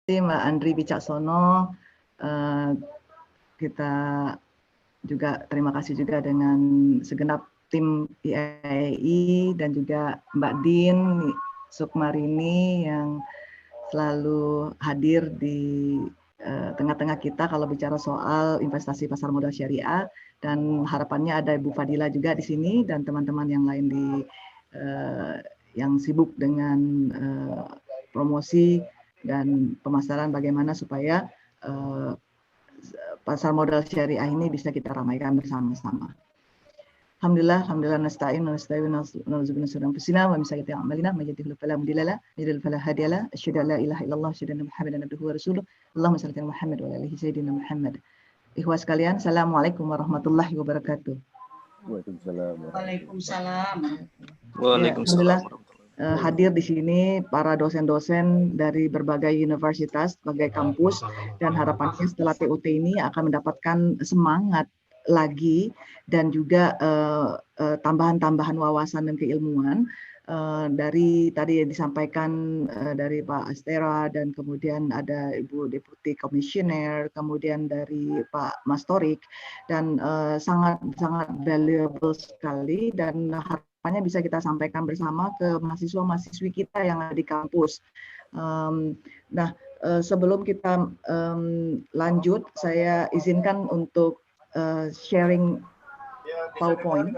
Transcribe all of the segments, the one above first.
Mbak Andri Wicaksono. Kita juga terima kasih juga dengan segenap tim IAI dan juga Mbak Din Sukmarini yang selalu hadir di tengah-tengah kita kalau bicara soal investasi pasar modal syariah, dan harapannya ada Ibu Fadila juga di sini dan teman-teman yang lain yang sibuk dengan promosi dan pemasaran bagaimana supaya pasar modal syariah ini bisa kita ramaikan bersama-sama. Alhamdulillah nasta'in wa nasta'in wa na'udzubillahi min syururi anfusina wa min sayyiati a'malina may yahdihillahu fala mudilla lahu wa may yudlil fala hadiya lahu asyhadu an la ilaha illallah asyhadu anna muhammadan abduhu wa rasuluh. Allahumma shalli ala Muhammad wa ala alihi sayyidina Muhammad. Ikhwas sekalian, assalamualaikum warahmatullahi wabarakatuh. Waalaikumsalam. Alhamdulillah hadir di sini para dosen-dosen dari berbagai universitas, berbagai kampus, dan harapannya setelah TUT ini akan mendapatkan semangat lagi dan juga tambahan-tambahan wawasan dan keilmuan dari tadi yang disampaikan dari Pak Astera, dan kemudian ada Ibu Deputi Komisioner, kemudian dari Pak Mastorik, dan sangat valuable sekali, dan harapannya bisa kita sampaikan bersama ke mahasiswa-mahasiswi kita yang ada di kampus. Nah, sebelum kita lanjut, saya izinkan untuk sharing PowerPoint.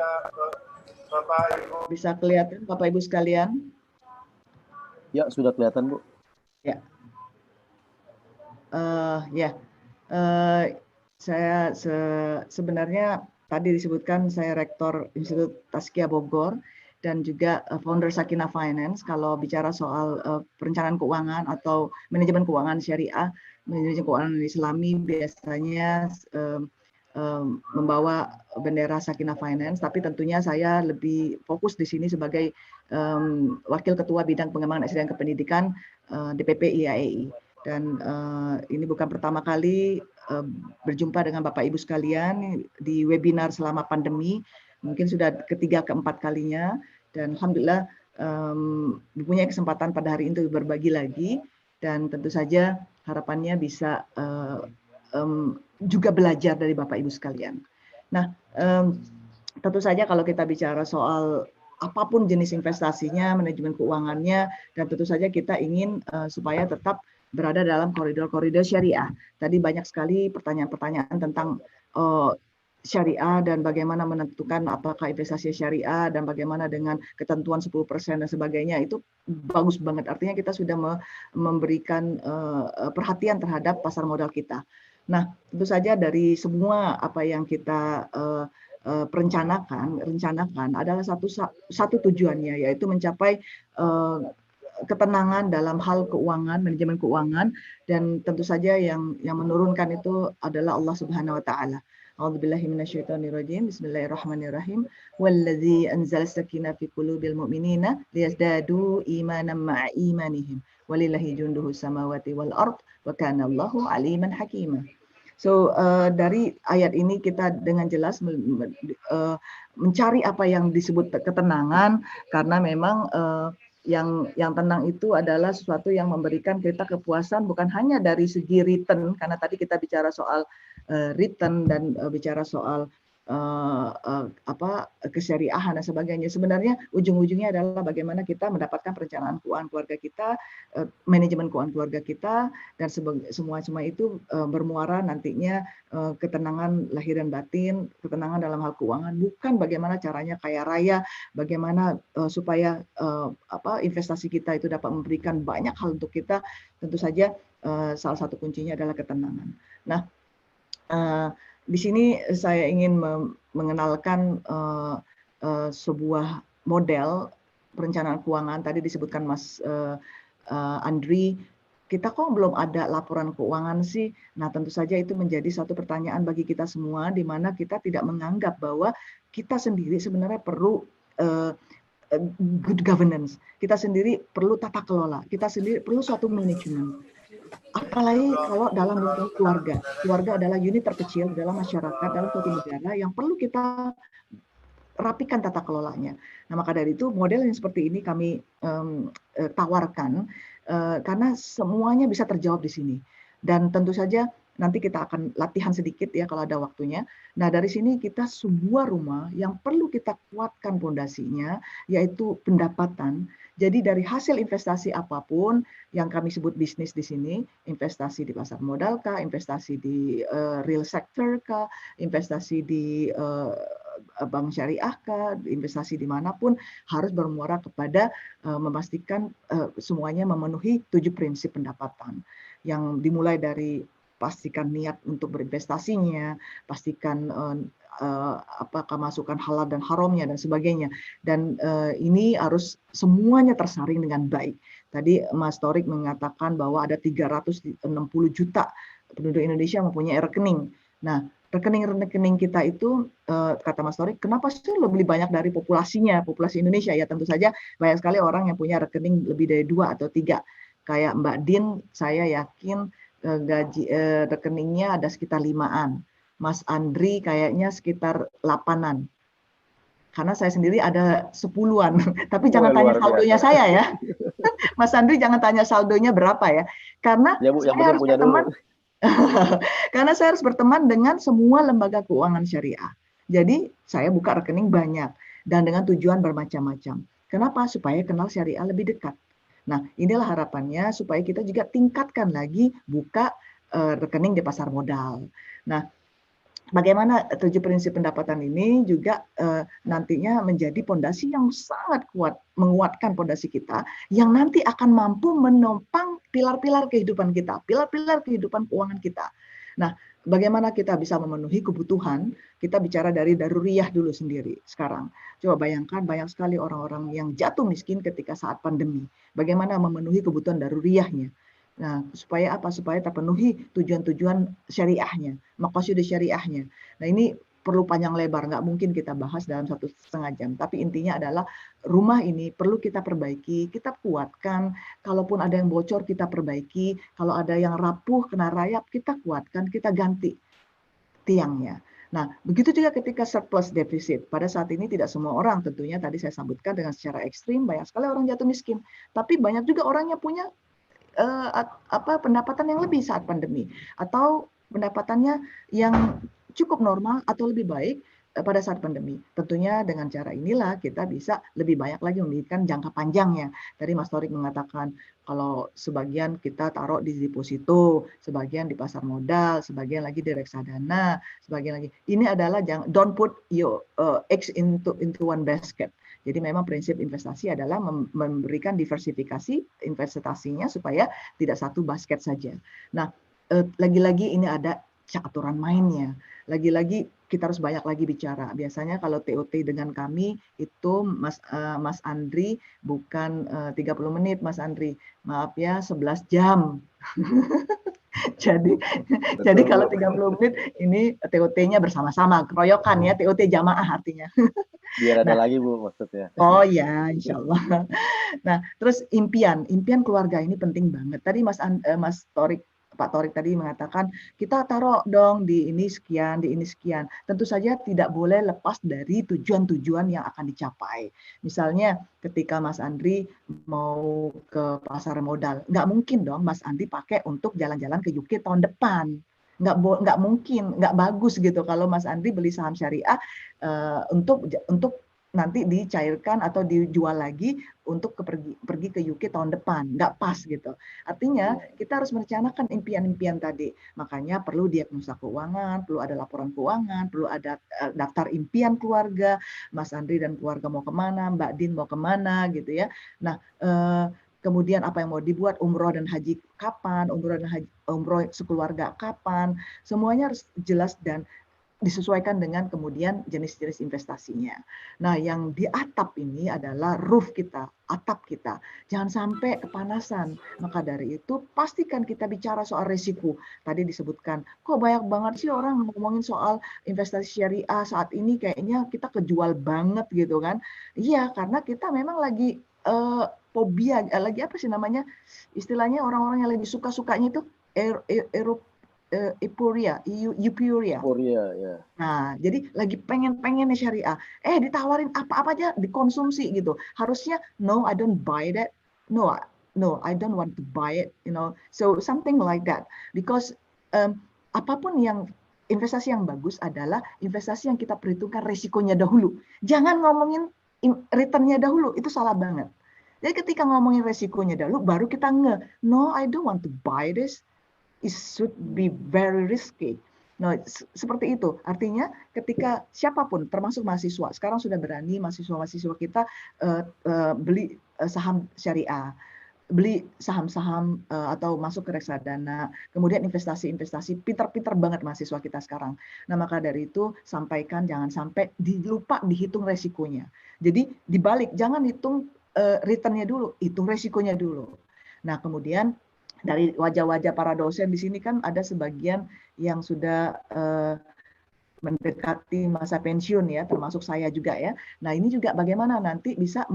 Bisa kelihatan Bapak Ibu sekalian? Ya, sudah kelihatan, Bu. Ya. Saya sebenarnya tadi disebutkan saya Rektor Institut Tazkiyah Bogor dan juga founder Sakinah Finance. Kalau bicara soal perencanaan keuangan atau manajemen keuangan syariah, manajemen keuangan Islami biasanya membawa bendera Sakinah Finance, tapi tentunya saya lebih fokus di sini sebagai Wakil Ketua Bidang Pengembangan SDM Kependidikan DPP IAI. Dan ini bukan pertama kali berjumpa dengan Bapak Ibu sekalian di webinar selama pandemi, mungkin sudah ketiga keempat kalinya, dan alhamdulillah mempunyai kesempatan pada hari ini berbagi lagi, dan tentu saja harapannya bisa juga belajar dari Bapak Ibu sekalian. Nah, tentu saja kalau kita bicara soal apapun jenis investasinya, manajemen keuangannya, dan tentu saja kita ingin supaya tetap berada dalam koridor-koridor syariah. Tadi banyak sekali pertanyaan-pertanyaan tentang syariah dan bagaimana menentukan apakah investasi syariah dan bagaimana dengan ketentuan 10% dan sebagainya. Itu bagus banget. Artinya kita sudah memberikan perhatian terhadap pasar modal kita. Nah, tentu saja dari semua apa yang kita rencanakan adalah satu tujuannya, yaitu mencapai ketenangan dalam hal keuangan, manajemen keuangan, dan tentu saja yang menurunkan itu adalah Allah Subhanahu wa taala. A'udzubillahi minasyaitonirrajim. Bismillahirrahmanirrahim. Wallazi anzala sakinah fi qulubil mu'minina liyazdadu imanan ma'a imanihim. Walillahi junduhu samawati wal ard wa kana Allahu aliman hakima. So dari ayat ini kita dengan jelas mencari apa yang disebut ketenangan, karena memang yang tenang itu adalah sesuatu yang memberikan kita kepuasan bukan hanya dari segi return, karena tadi kita bicara soal return dan bicara soal kesyariahan dan sebagainya. Sebenarnya ujung-ujungnya adalah bagaimana kita mendapatkan perencanaan keuangan keluarga kita, manajemen keuangan keluarga kita, dan semua itu bermuara nantinya ketenangan lahir dan batin, ketenangan dalam hal keuangan, bukan bagaimana caranya kaya raya, bagaimana supaya investasi kita itu dapat memberikan banyak hal untuk kita. Tentu saja salah satu kuncinya adalah ketenangan. Nah, di sini saya ingin mengenalkan sebuah model perencanaan keuangan. Tadi disebutkan Mas Andri, kita kok belum ada laporan keuangan sih? Nah, tentu saja itu menjadi satu pertanyaan bagi kita semua, di mana kita tidak menganggap bahwa kita sendiri sebenarnya perlu good governance. Kita sendiri perlu tata kelola. Kita sendiri perlu suatu manajemen. Apalagi kalau dalam lingkungan keluarga. Keluarga adalah unit terkecil dalam masyarakat, dalam suatu negara yang perlu kita rapikan tata kelolanya. Nah, maka dari itu model yang seperti ini kami tawarkan karena semuanya bisa terjawab di sini. Dan tentu saja nanti kita akan latihan sedikit ya kalau ada waktunya. Nah, dari sini kita sebuah rumah yang perlu kita kuatkan pondasinya, yaitu pendapatan. Jadi dari hasil investasi apapun yang kami sebut bisnis di sini, investasi di pasar modal kah, investasi di real sector kah, investasi di bank syariah kah, investasi dimanapun harus bermuara kepada memastikan semuanya memenuhi 7 prinsip pendapatan yang dimulai dari pastikan niat untuk berinvestasinya, pastikan apakah masukan halal dan haramnya dan sebagainya. Dan ini harus semuanya tersaring dengan baik. Tadi Mas Torik mengatakan bahwa ada 360 juta penduduk Indonesia mempunyai rekening. Nah, rekening-rekening kita itu, kata Mas Torik, kenapa sih lebih banyak dari populasinya, populasi Indonesia? Ya tentu saja banyak sekali orang yang punya rekening lebih dari 2 atau 3. Kayak Mbak Din, saya yakin rekeningnya ada sekitar 5-an. Mas Andri kayaknya sekitar 8-an. Karena saya sendiri ada 10-an. Tapi jangan tanya saldonya saya ya. Mas Andri jangan tanya saldonya berapa ya. Karena ya, Bu, yang saya harus punya berteman. dulu. Karena saya harus berteman dengan semua lembaga keuangan syariah. Jadi saya buka rekening banyak dan dengan tujuan bermacam-macam. Kenapa? Supaya kenal syariah lebih dekat. Nah, inilah harapannya supaya kita juga tingkatkan lagi buka rekening di pasar modal. Nah, bagaimana 7 prinsip pendapatan ini juga nantinya menjadi pondasi yang sangat kuat, menguatkan pondasi kita, yang nanti akan mampu menopang pilar-pilar kehidupan kita, pilar-pilar kehidupan keuangan kita. Nah, bagaimana kita bisa memenuhi kebutuhan, kita bicara dari daruriyah dulu sendiri sekarang. Coba bayangkan banyak sekali orang-orang yang jatuh miskin ketika saat pandemi. Bagaimana memenuhi kebutuhan daruriyahnya. Nah, supaya apa? Supaya terpenuhi tujuan-tujuan syariahnya, maqasid syariahnya. Nah, ini perlu panjang lebar, nggak mungkin kita bahas dalam 1,5 jam. Tapi intinya adalah rumah ini perlu kita perbaiki, kita kuatkan. Kalaupun ada yang bocor, kita perbaiki. Kalau ada yang rapuh, kena rayap, kita kuatkan, kita ganti tiangnya. Nah, begitu juga ketika surplus defisit. Pada saat ini tidak semua orang tentunya tadi saya sebutkan dengan secara ekstrim, banyak sekali orang jatuh miskin. Tapi banyak juga orang yang punya pendapatan yang lebih saat pandemi atau pendapatannya yang cukup normal atau lebih baik pada saat pandemi. Tentunya dengan cara inilah kita bisa lebih banyak lagi memikirkan jangka panjangnya. Tadi Mas Torik mengatakan kalau sebagian kita taruh di deposito, sebagian di pasar modal, sebagian lagi di reksadana, sebagian lagi. Ini adalah don't put your eggs into one basket. Jadi memang prinsip investasi adalah memberikan diversifikasi investasinya supaya tidak satu basket saja. Nah, lagi-lagi ini ada aturan mainnya. Lagi-lagi kita harus banyak lagi bicara. Biasanya kalau TOT dengan kami itu Mas Andri bukan 30 menit Mas Andri. Maaf ya 11 jam. Jadi kalau 30 menit ini TOT-nya bersama-sama, keroyokan ya, TOT jamaah artinya. Biar ada lagi Bu maksudnya. Oh ya, insya Allah. Nah, terus impian keluarga ini penting banget. Tadi Pak Torik tadi mengatakan kita taruh dong di ini sekian, di ini sekian. Tentu saja tidak boleh lepas dari tujuan-tujuan yang akan dicapai. Misalnya ketika Mas Andri mau ke pasar modal, nggak mungkin dong Mas Andri pakai untuk jalan-jalan ke UK tahun depan. Nggak mungkin, nggak bagus gitu kalau Mas Andri beli saham syariah untuk nanti dicairkan atau dijual lagi untuk pergi ke UK tahun depan, nggak pas gitu. Artinya kita harus merencanakan impian-impian tadi. Makanya perlu diagnosa keuangan, perlu ada laporan keuangan, perlu ada daftar impian keluarga, Mas Andri dan keluarga mau kemana, Mbak Din mau kemana gitu ya. Nah, kemudian apa yang mau dibuat, umroh dan haji kapan, umroh sekeluarga kapan, semuanya harus jelas dan disesuaikan dengan kemudian jenis-jenis investasinya. Nah, yang di atap ini adalah roof kita, atap kita. Jangan sampai kepanasan. Maka dari itu, pastikan kita bicara soal risiko. Tadi disebutkan, kok banyak banget sih orang ngomongin soal investasi syariah saat ini, kayaknya kita kejual banget gitu kan. Iya, karena kita memang lagi fobia, lagi apa sih namanya, istilahnya orang-orang yang lagi suka-sukanya itu euphoria. Ya. Nah, jadi lagi pengen syariah. Ditawarin apa-apa aja dikonsumsi gitu. Harusnya no, I don't buy that. No, no, I don't want to buy it, so something like that. Because apapun yang investasi yang bagus adalah investasi yang kita perhitungkan risikonya dahulu. Jangan ngomongin returnnya dahulu, itu salah banget. Jadi ketika ngomongin risikonya dahulu, baru kita no, I don't want to buy this. It should be very risky. Nah, seperti itu. Artinya ketika siapapun, termasuk mahasiswa, sekarang sudah berani mahasiswa-mahasiswa kita beli saham syariah, beli saham-saham atau masuk ke reksadana, kemudian investasi-investasi, pinter-pinter banget mahasiswa kita sekarang. Nah, maka dari itu sampaikan jangan sampai lupa dihitung resikonya. Jadi dibalik, jangan hitung returnnya dulu, hitung resikonya dulu. Nah, kemudian dari wajah-wajah para dosen di sini kan ada sebagian yang sudah mendekati masa pensiun ya, termasuk saya juga ya. Nah, ini juga bagaimana nanti bisa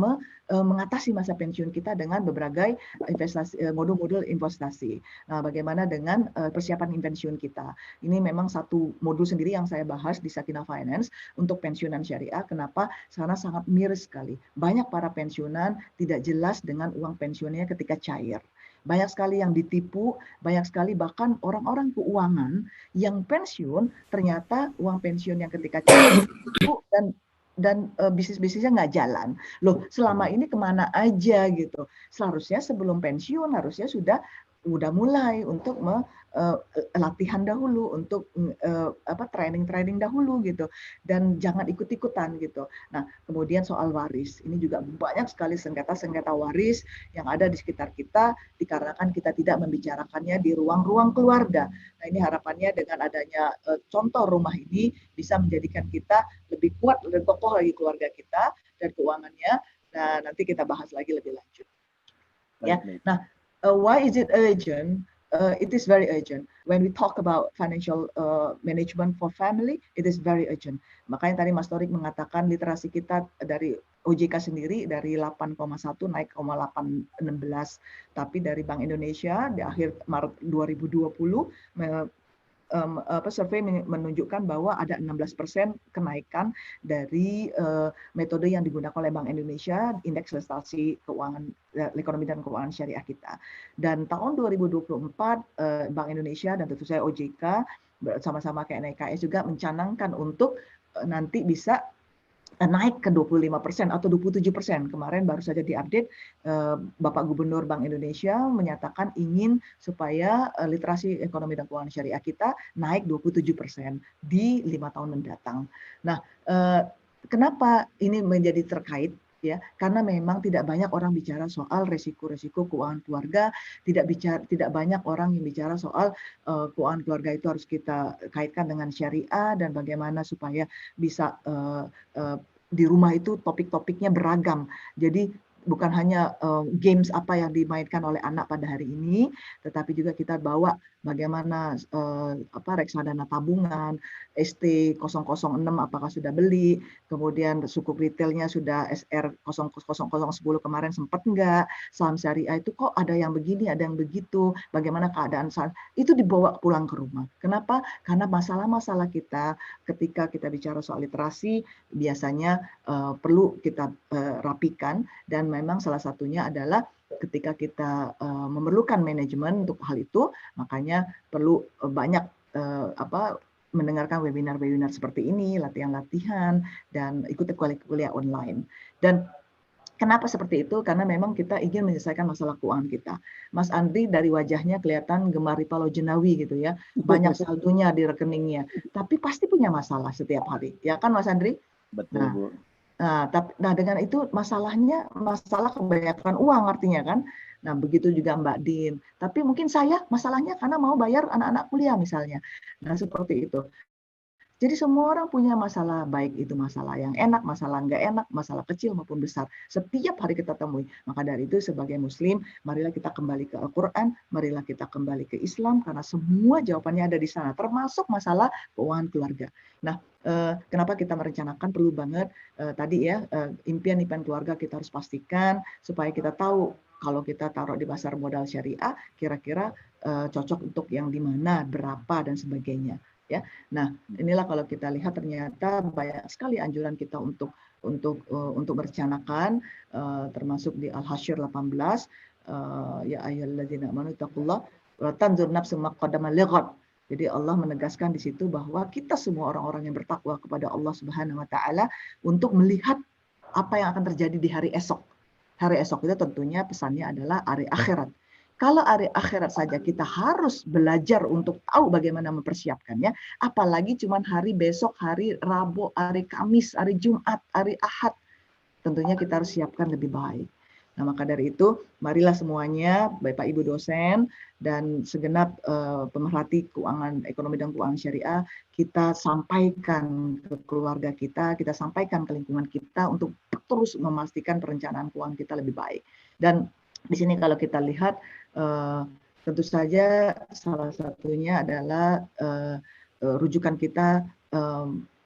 mengatasi masa pensiun kita dengan berbagai investasi, modul-modul investasi. Nah, bagaimana dengan persiapan pensiun kita. Ini memang satu modul sendiri yang saya bahas di Sakinah Finance untuk pensiunan syariah. Kenapa? Karena sangat miris sekali. Banyak para pensiunan tidak jelas dengan uang pensiunnya ketika cair. Banyak sekali yang ditipu, banyak sekali bahkan orang-orang keuangan yang pensiun ternyata uang pensiun yang ketika cair itu dan bisnis-bisnisnya nggak jalan. Loh, selama ini kemana aja gitu? Seharusnya sebelum pensiun harusnya sudah mulai untuk latihan dahulu, untuk training dahulu gitu, dan jangan ikut-ikutan gitu. Nah, kemudian soal waris, ini juga banyak sekali sengketa-sengketa waris yang ada di sekitar kita dikarenakan kita tidak membicarakannya di ruang-ruang keluarga. Nah, ini harapannya dengan adanya contoh rumah ini bisa menjadikan kita lebih kuat, lebih kokoh lagi keluarga kita dan keuangannya. Nah, nanti kita bahas lagi lebih lanjut. Ya, nah. Why is it urgent? It is very urgent. When we talk about financial management for family, it is very urgent. Makanya tadi Mas Torik mengatakan literasi kita dari OJK sendiri dari 8,1 naik 0,816. Tapi dari Bank Indonesia di akhir Maret 2020 survei menunjukkan bahwa ada 16% kenaikan dari metode yang digunakan oleh Bank Indonesia, indeks prestasi keuangan ekonomi dan keuangan syariah kita. Dan tahun 2024 Bank Indonesia dan tentu saya OJK bersama-sama KNKS juga mencanangkan untuk nanti bisa naik ke 25% atau 27%. Kemarin baru saja diupdate, Bapak Gubernur Bank Indonesia menyatakan ingin supaya literasi ekonomi dan keuangan syariah kita naik 27% di 5 tahun mendatang. Nah, kenapa ini menjadi terkait? Ya, karena memang tidak banyak orang bicara soal resiko-resiko keuangan keluarga, tidak banyak orang yang bicara soal keuangan keluarga itu harus kita kaitkan dengan syariah dan bagaimana supaya bisa di rumah itu topik-topiknya beragam. Jadi bukan hanya games apa yang dimainkan oleh anak pada hari ini, tetapi juga kita bawa bagaimana reksadana tabungan, ST006 apakah sudah beli, kemudian sukuk retailnya sudah SR00010 kemarin sempat enggak, saham syariah itu kok ada yang begini, ada yang begitu, bagaimana keadaan saham, itu dibawa pulang ke rumah. Kenapa? Karena masalah-masalah kita ketika kita bicara soal literasi biasanya perlu kita rapikan, dan memang salah satunya adalah ketika kita memerlukan manajemen untuk hal itu, makanya perlu banyak mendengarkan webinar-webinar seperti ini, latihan-latihan, dan ikuti kuliah online. Dan kenapa seperti itu? Karena memang kita ingin menyelesaikan masalah keuangan kita. Mas Andri dari wajahnya kelihatan gemar Ripalo Jenawi gitu ya, banyak saldonya di rekeningnya, tapi pasti punya masalah setiap hari, ya kan Mas Andri? Betul, Bu. Nah, dengan itu masalahnya masalah kebanyakan uang artinya kan. Nah, begitu juga Mbak Din. Tapi mungkin saya masalahnya karena mau bayar anak-anak kuliah misalnya. Nah, seperti itu. Jadi semua orang punya masalah, baik itu masalah yang enak, masalah nggak enak, masalah kecil maupun besar. Setiap hari kita temui. Maka dari itu sebagai Muslim, marilah kita kembali ke Al-Quran, marilah kita kembali ke Islam, karena semua jawabannya ada di sana, termasuk masalah keuangan keluarga. Nah, kenapa kita merencanakan perlu banget tadi ya, impian-impian keluarga kita harus pastikan supaya kita tahu kalau kita taruh di pasar modal syariah, kira-kira cocok untuk yang di mana, berapa, dan sebagainya. Ya, nah inilah kalau kita lihat ternyata banyak sekali anjuran kita untuk merencanakan, termasuk di Al-Hasyr 18 Ya ayyuhalladzina amanu taqullah wa tanzur nafsum ma qaddamat lighad. Jadi Allah menegaskan di situ bahwa kita semua orang-orang yang bertakwa kepada Allah Subhanahu wa taala untuk melihat apa yang akan terjadi di hari esok. Hari esok itu tentunya pesannya adalah hari akhirat. Kalau hari akhirat saja kita harus belajar untuk tahu bagaimana mempersiapkannya, apalagi cuma hari besok, hari Rabu, hari Kamis, hari Jumat, hari Ahad. Tentunya kita harus siapkan lebih baik. Nah, maka dari itu, marilah semuanya, Bapak Ibu dosen dan segenap pemerhati keuangan ekonomi dan keuangan syariah, kita sampaikan ke keluarga kita sampaikan ke lingkungan kita untuk terus memastikan perencanaan keuangan kita lebih baik. Dan di sini kalau kita lihat, tentu saja salah satunya adalah rujukan kita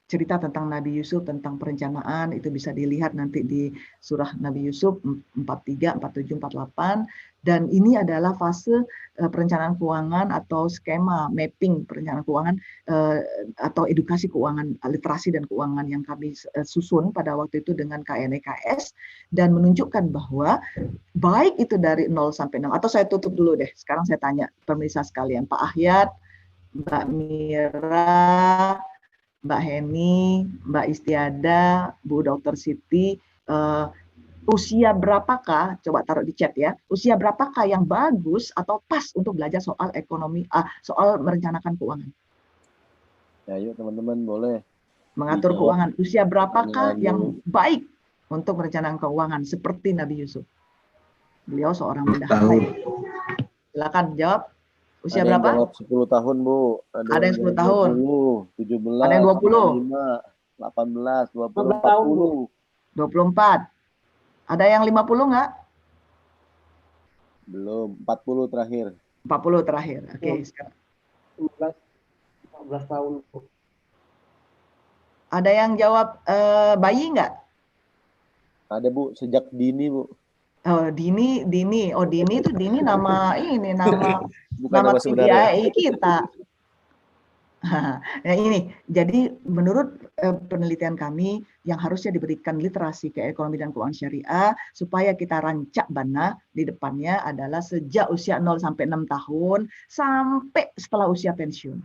cerita tentang Nabi Yusuf, tentang perencanaan, itu bisa dilihat nanti di surah Nabi Yusuf 43, 47, 48. Dan ini adalah fase perencanaan keuangan atau skema mapping perencanaan keuangan atau edukasi keuangan, literasi dan keuangan yang kami susun pada waktu itu dengan KNEKS, dan menunjukkan bahwa baik itu dari 0 sampai 6, atau saya tutup dulu deh, sekarang saya tanya pemirsa sekalian, Pak Ahyat, Mbak Mira, Mbak Heni, Mbak Istiada, Bu Dr. Siti, usia berapakah, coba taruh di chat ya, usia berapakah yang bagus atau pas untuk belajar soal ekonomi, soal merencanakan keuangan? Ya, yuk teman-teman boleh. Mengatur keuangan, usia berapakah yang baik untuk merencanakan keuangan seperti Nabi Yusuf? Beliau seorang bendahara. Silakan jawab. Usia ada berapa? Yang jawab 10 tahun, Bu. Ada yang 10 tahun. 20, 17, ada yang 20. 25, 18, 20, 40. 24. Ada yang 50 nggak? Belum, 40 terakhir. 40 terakhir. Oke, sekarang. 14 tahun. Ada yang jawab bayi nggak? Ada, Bu, sejak dini, Bu. Oh, Dini. Oh, Dini itu nama ini, nama bukan nama TDI kita. Nah, ini, jadi menurut penelitian kami yang harusnya diberikan literasi ke ekonomi dan keuangan syariah supaya kita rancak bana di depannya adalah sejak usia 0 sampai 6 tahun sampai setelah usia pensiun.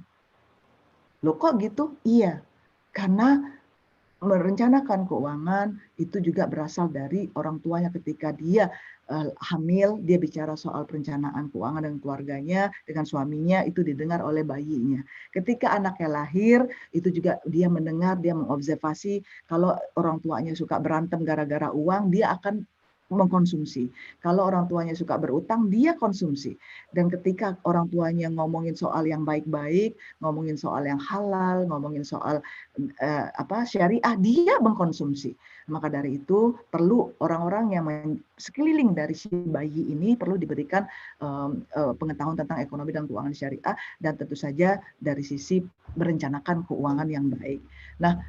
Loh kok gitu? Iya, karena merencanakan keuangan itu juga berasal dari orang tuanya ketika dia hamil, dia bicara soal perencanaan keuangan dengan keluarganya, dengan suaminya, itu didengar oleh bayinya. Ketika anaknya lahir, itu juga dia mendengar, dia mengobservasi kalau orang tuanya suka berantem gara-gara uang, dia akan mengkonsumsi. Kalau orang tuanya suka berutang, dia konsumsi. Dan ketika orang tuanya ngomongin soal yang baik-baik, ngomongin soal yang halal, ngomongin soal syariah, dia mengkonsumsi. Maka dari itu perlu orang-orang yang sekeliling dari si bayi ini perlu diberikan pengetahuan tentang ekonomi dan keuangan syariah, dan tentu saja dari sisi merencanakan keuangan yang baik. Nah,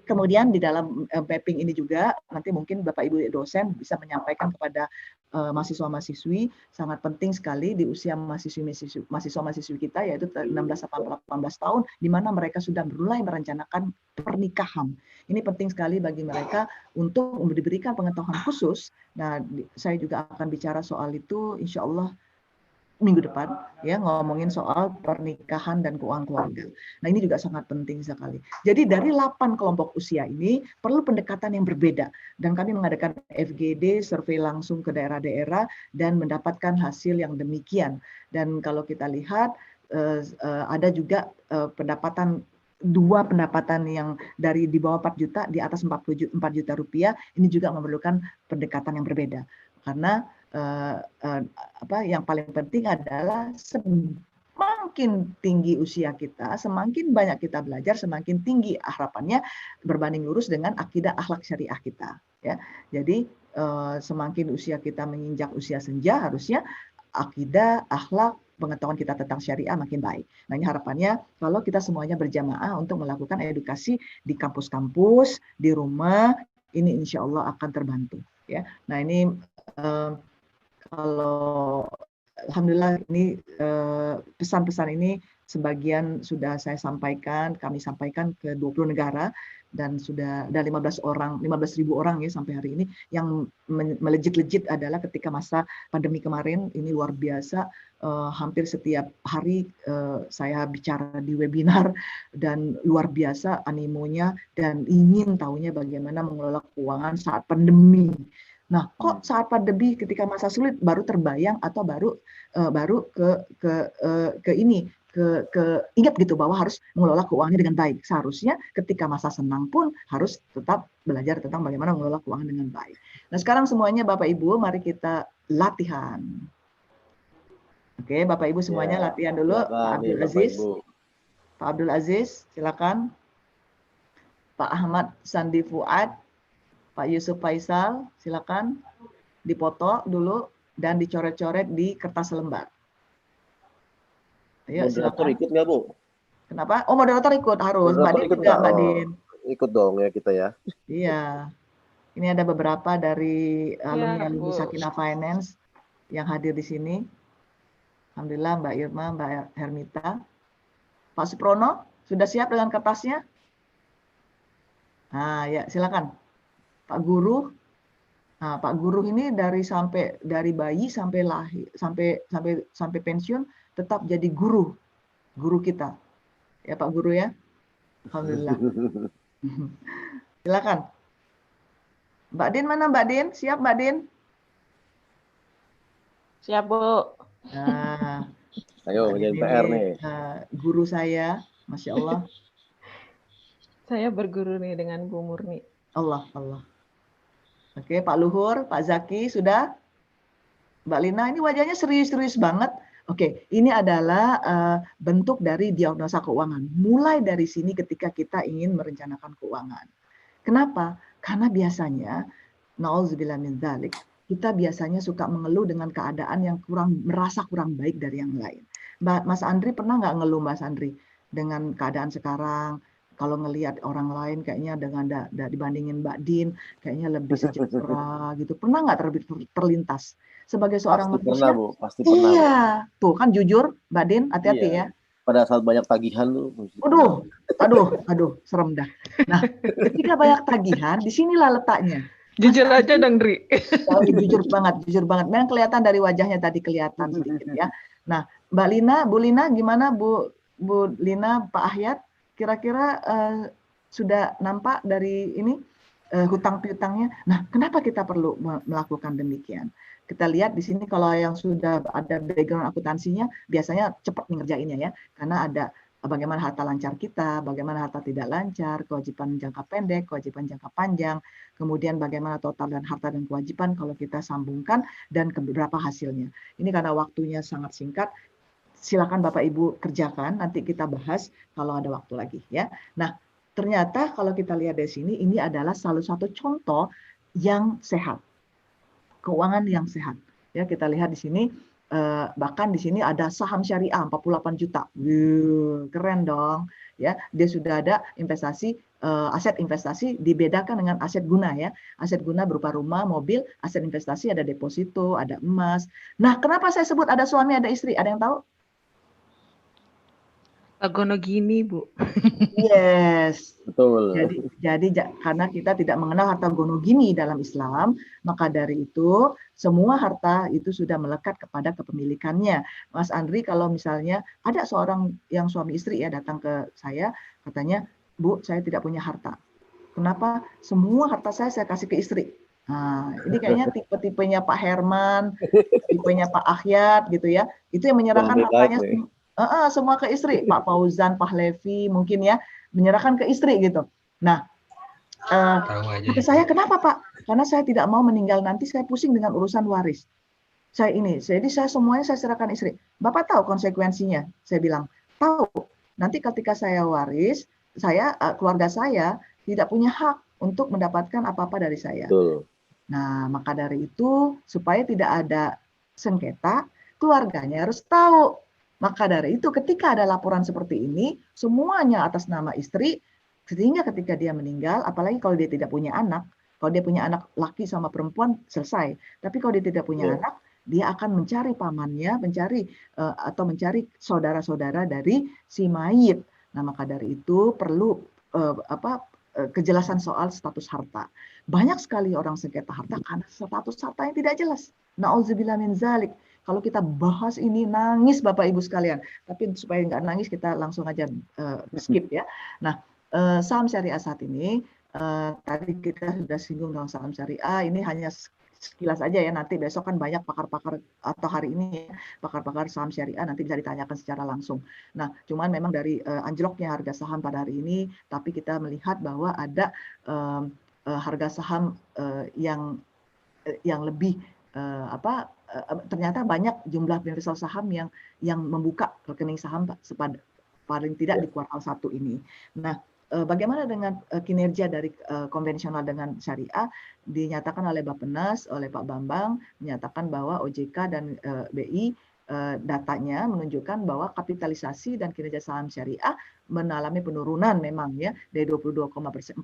kemudian di dalam mapping ini juga nanti mungkin Bapak Ibu dosen bisa menyampaikan kepada mahasiswa-mahasiswi, sangat penting sekali di usia mahasiswa-mahasiswi kita, yaitu 16-18 tahun, di mana mereka sudah mulai merencanakan pernikahan. Ini penting sekali bagi mereka untuk diberikan pengetahuan khusus. Nah, saya juga akan bicara soal itu insya Allah minggu depan, ya, ngomongin soal pernikahan dan keuangan keluarga. Nah, ini juga sangat penting sekali. Jadi dari 8 kelompok usia ini perlu pendekatan yang berbeda, dan kami mengadakan FGD, survei langsung ke daerah-daerah, dan mendapatkan hasil yang demikian. Dan kalau kita lihat ada juga dua pendapatan yang dari di bawah 4 juta, di atas 4 juta rupiah, ini juga memerlukan pendekatan yang berbeda. Karena yang paling penting adalah semakin tinggi usia kita, semakin banyak kita belajar, semakin tinggi harapannya berbanding lurus dengan akidah akhlak syariah kita. Ya, jadi semakin usia kita menginjak usia senja, harusnya akidah, akhlak, pengetahuan kita tentang syariah makin baik. Nah, ini harapannya kalau kita semuanya berjamaah untuk melakukan edukasi di kampus-kampus, di rumah, ini insya Allah akan terbantu. Ya, nah ini kalau alhamdulillah ini pesan-pesan ini sebagian sudah saya sampaikan, kami sampaikan ke 20 negara, dan sudah ada 15.000 orang ya sampai hari ini. Yang melejit-lejit adalah ketika masa pandemi kemarin, ini luar biasa. Hampir setiap hari saya bicara di webinar dan luar biasa animonya dan ingin tahunya bagaimana mengelola keuangan saat pandemi. Nah, kok saat pandemi ketika masa sulit baru terbayang atau baru ingat gitu bahwa harus mengelola keuangannya dengan baik. Seharusnya ketika masa senang pun harus tetap belajar tentang bagaimana mengelola keuangan dengan baik. Nah, sekarang semuanya Bapak Ibu, mari kita latihan. Oke, Bapak Ibu semuanya latihan dulu. Pak Abdul Aziz. Pak Abdul Aziz, silakan. Pak Ahmad Sandi Fuad, Pak Yusuf Faisal, silakan dipoto dulu dan dicoret-coret di kertas lembar. Ayo, moderator silakan. Ikut nggak, Bu? Kenapa? Oh, moderator ikut, harus. Mbak Din juga, Mbak Din. Ikut dong ya kita ya. Iya. Ini ada beberapa dari alumni Sakinah Finance yang hadir di sini. Alhamdulillah, Mbak Irma, Mbak Hermita. Pak Suprono, sudah siap dengan kertasnya? Nah, ya, silakan. Pak Guru. Nah, Pak Guru ini dari bayi sampai lahir, sampai pensiun tetap jadi guru kita. Ya, Pak Guru ya. Alhamdulillah. Silakan. Mbak Din mana, Mbak Din? Siap, Mbak Din? Siap, Bu. Nah, ayo jadi PR nih. Guru saya, Masya Allah. Saya berguru nih dengan Bu Murni. Allah. Oke, Pak Luhur, Pak Zaki, sudah? Mbak Lina, ini wajahnya serius-serius banget. Oke, ini adalah bentuk dari diagnosa keuangan. Mulai dari sini ketika kita ingin merencanakan keuangan. Kenapa? Karena biasanya, na'udzubillah min dzalik, kita biasanya suka mengeluh dengan keadaan yang merasa kurang baik dari yang lain. Mas Andri pernah nggak ngeluh, Mas Andri, dengan keadaan sekarang? Kalau ngelihat orang lain kayaknya dengan dibandingin Mbak Din, kayaknya lebih sejahtera gitu. Pernah nggak terlintas? Sebagai seorang manusia? Pasti pernah. Iya, tuh kan jujur, Mbak Din, hati-hati ya. Pada saat banyak tagihan tuh. Aduh, serem dah. Nah, ketika banyak tagihan, disinilah letaknya. Jujur aja dong, Dri. Jujur banget. Memang kelihatan dari wajahnya tadi kelihatan sedikit ya. Nah, Mbak Lina, Bu Lina, gimana Bu Lina, Pak Ahyat? Kira-kira sudah nampak dari ini hutang piutangnya. Nah, kenapa kita perlu melakukan demikian? Kita lihat di sini kalau yang sudah ada background akuntansinya biasanya cepat ngerjainnya ya, karena ada bagaimana harta lancar kita, bagaimana harta tidak lancar, kewajiban jangka pendek, kewajiban jangka panjang, kemudian bagaimana total dan harta dan kewajiban kalau kita sambungkan dan berapa hasilnya. Ini karena waktunya sangat singkat. Silakan Bapak Ibu kerjakan, nanti kita bahas kalau ada waktu lagi ya. Nah, ternyata kalau kita lihat dari sini, ini adalah salah satu contoh yang sehat, keuangan yang sehat. Ya, kita lihat di sini, bahkan di sini ada saham syariah 48 juta, keren dong. Ya, dia sudah ada investasi, aset investasi dibedakan dengan aset guna ya. Aset guna berupa rumah, mobil, aset investasi ada deposito, ada emas. Nah, kenapa saya sebut ada suami, ada istri? Ada yang tahu? Agono gini, Bu. Yes. Betul. Jadi karena kita tidak mengenal harta gono gini dalam Islam, maka dari itu semua harta itu sudah melekat kepada kepemilikannya. Mas Andri, kalau misalnya ada seorang yang suami istri ya datang ke saya, katanya, Bu, saya tidak punya harta. Kenapa? Semua harta saya kasih ke istri. Nah, ini kayaknya tipe-tipenya Pak Herman, tipenya Pak Ahyat gitu ya. Itu yang menyerahkan hartanya semua ke istri. Pak Fauzan, Pak Levi mungkin ya menyerahkan ke istri gitu. Nah, kata saya kenapa Pak? Karena saya tidak mau meninggal nanti saya pusing dengan urusan waris. Jadi saya semuanya saya serahkan istri. Bapak tahu konsekuensinya? Saya bilang tahu. Nanti ketika saya waris, keluarga saya tidak punya hak untuk mendapatkan apa-apa dari saya. Betul. Nah, maka dari itu supaya tidak ada sengketa, keluarganya harus tahu. Maka dari itu ketika ada laporan seperti ini, semuanya atas nama istri, sehingga ketika dia meninggal, apalagi kalau dia tidak punya anak, kalau dia punya anak laki sama perempuan, selesai. Tapi kalau dia tidak punya anak, dia akan mencari pamannya, mencari saudara-saudara dari si mayit. Nah, maka dari itu perlu kejelasan soal status harta. Banyak sekali orang sengketa harta karena status harta yang tidak jelas. Nauzubillah min zalik. Kalau kita bahas ini nangis Bapak Ibu sekalian. Tapi supaya nggak nangis kita langsung aja skip ya. Nah, saham syariah saat ini tadi kita sudah singgung tentang saham syariah. Ini hanya sekilas aja ya, nanti besok kan banyak pakar-pakar atau hari ini pakar-pakar saham syariah nanti bisa ditanyakan secara langsung. Nah, cuman memang dari anjloknya harga saham pada hari ini, tapi kita melihat bahwa ada harga saham yang lebih ternyata banyak jumlah investor saham yang membuka rekening saham paling tidak di kuartal 1 ini. Nah, bagaimana dengan kinerja dari konvensional dengan syariah? Dinyatakan oleh Bappenas, oleh Pak Bambang, menyatakan bahwa OJK dan BI datanya menunjukkan bahwa kapitalisasi dan kinerja saham syariah mengalami penurunan memang ya dari 22,4%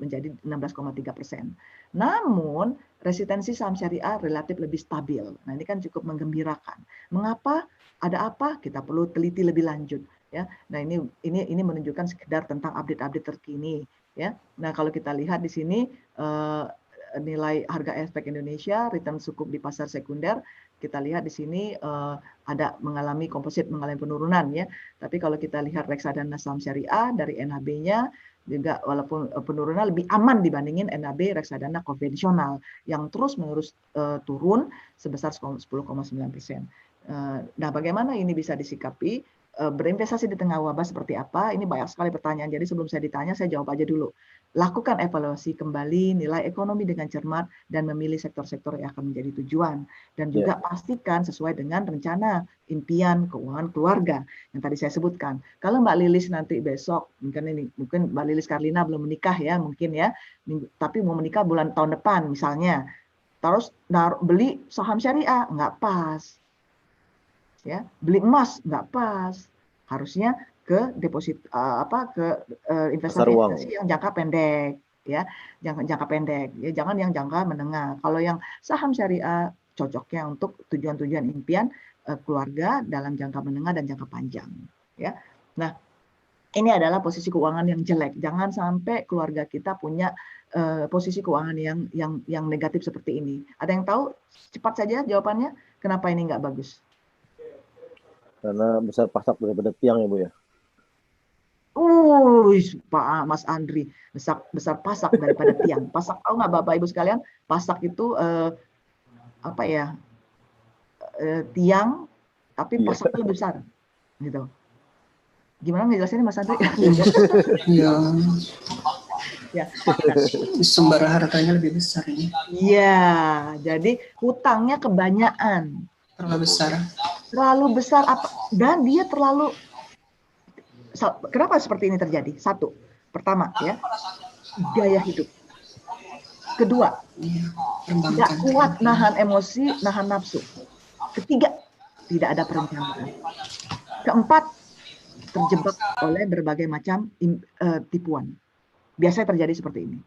menjadi 16,3%. Namun resistensi saham syariah relatif lebih stabil. Nah, ini kan cukup menggembirakan. Mengapa? Ada apa? Kita perlu teliti lebih lanjut. Ya, nah ini menunjukkan sekedar tentang update-update terkini ya. Nah, kalau kita lihat di sini nilai harga efek Indonesia return cukup di pasar sekunder, kita lihat di sini ada mengalami penurunan ya. Tapi kalau kita lihat reksadana saham syariah dari NHB-nya juga walaupun penurunan lebih aman dibandingin NHB reksadana konvensional yang terus-menerus turun sebesar 10,9%. Nah, bagaimana ini bisa disikapi? Berinvestasi di tengah wabah seperti apa? Ini banyak sekali pertanyaan. Jadi sebelum saya ditanya, saya jawab aja dulu. Lakukan evaluasi kembali nilai ekonomi dengan cermat dan memilih sektor-sektor yang akan menjadi tujuan. Dan juga pastikan sesuai dengan rencana impian keuangan keluarga yang tadi saya sebutkan. Kalau Mbak Lilis nanti besok, mungkin Mbak Lilis Karlina belum menikah ya, mungkin ya, tapi mau menikah tahun depan misalnya, terus beli saham syariah, nggak pas. Ya, beli emas nggak pas, harusnya ke deposit investasi yang jangka pendek ya, jangka pendek ya, jangan yang jangka menengah. Kalau yang saham syariah cocoknya untuk tujuan-tujuan impian keluarga dalam jangka menengah dan jangka panjang ya. Nah, ini adalah posisi keuangan yang jelek. Jangan sampai keluarga kita punya posisi keuangan yang negatif seperti ini. Ada yang tahu? Cepat saja jawabannya. Kenapa ini nggak bagus? Karena besar pasak daripada tiang ya Bu ya. Pak Mas Andri, besar pasak daripada tiang. Pasak, tahu nggak Bapak Ibu sekalian? Pasak itu tiang, tapi pasaknya lebih besar, gitu. Gimana ngejelasinnya Mas Andri? Ya. Sumber hartanya lebih besar ini. Iya, jadi hutangnya kebanyakan. Terlalu besar dan dia terlalu. Kenapa seperti ini terjadi? Satu, pertama ya, gaya hidup. Kedua, tidak kuat nahan emosi, nahan nafsu. Ketiga, tidak ada perencanaan. Keempat, terjebak oleh berbagai macam tipuan. Biasanya terjadi seperti ini.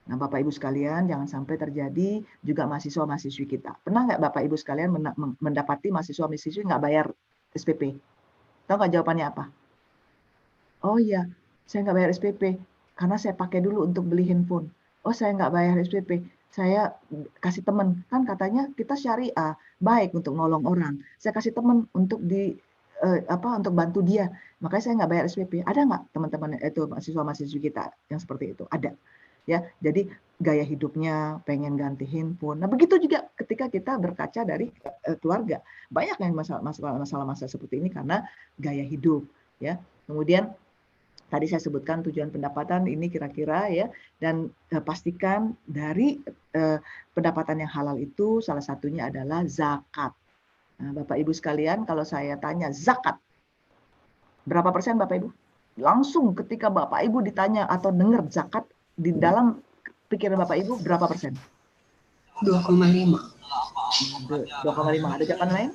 Nah, Bapak Ibu sekalian, jangan sampai terjadi juga mahasiswa-mahasiswi kita. Pernah nggak Bapak Ibu sekalian mendapati mahasiswa-mahasiswi nggak bayar SPP? Tahu nggak jawabannya apa? Oh iya, saya nggak bayar SPP karena saya pakai dulu untuk beli handphone. Oh, saya nggak bayar SPP, saya kasih teman. Kan katanya kita syariah, baik untuk nolong orang. Saya kasih teman untuk untuk bantu dia. Makanya saya nggak bayar SPP. Ada nggak teman-teman itu mahasiswa-mahasiswi kita yang seperti itu? Ada. Ya, jadi gaya hidupnya pengen ganti handphone. Nah, begitu juga ketika kita berkaca dari keluarga. Banyak yang masalah seperti ini karena gaya hidup, ya. Kemudian tadi saya sebutkan tujuan pendapatan ini kira-kira ya, dan pastikan dari pendapatan yang halal itu salah satunya adalah zakat. Nah, Bapak Ibu sekalian, kalau saya tanya zakat, berapa persen Bapak Ibu? Langsung ketika Bapak Ibu ditanya atau dengar zakat, di dalam pikiran Bapak Ibu berapa persen? 2,5. 2,5. Ada jawaban lain?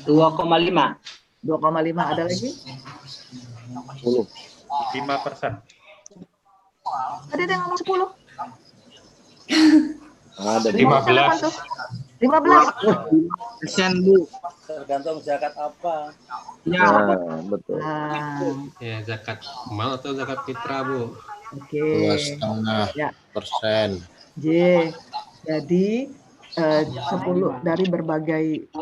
2,5. 2,5. Ada lagi? 10. 5%. Ada yang ngomong 10? Ada 15. 15%, Bu. Tergantung zakat apa. Ya, betul. Ya, zakat mal atau zakat fitrah, Bu? Oke. 2,5%. J. Jadi 10 dari 20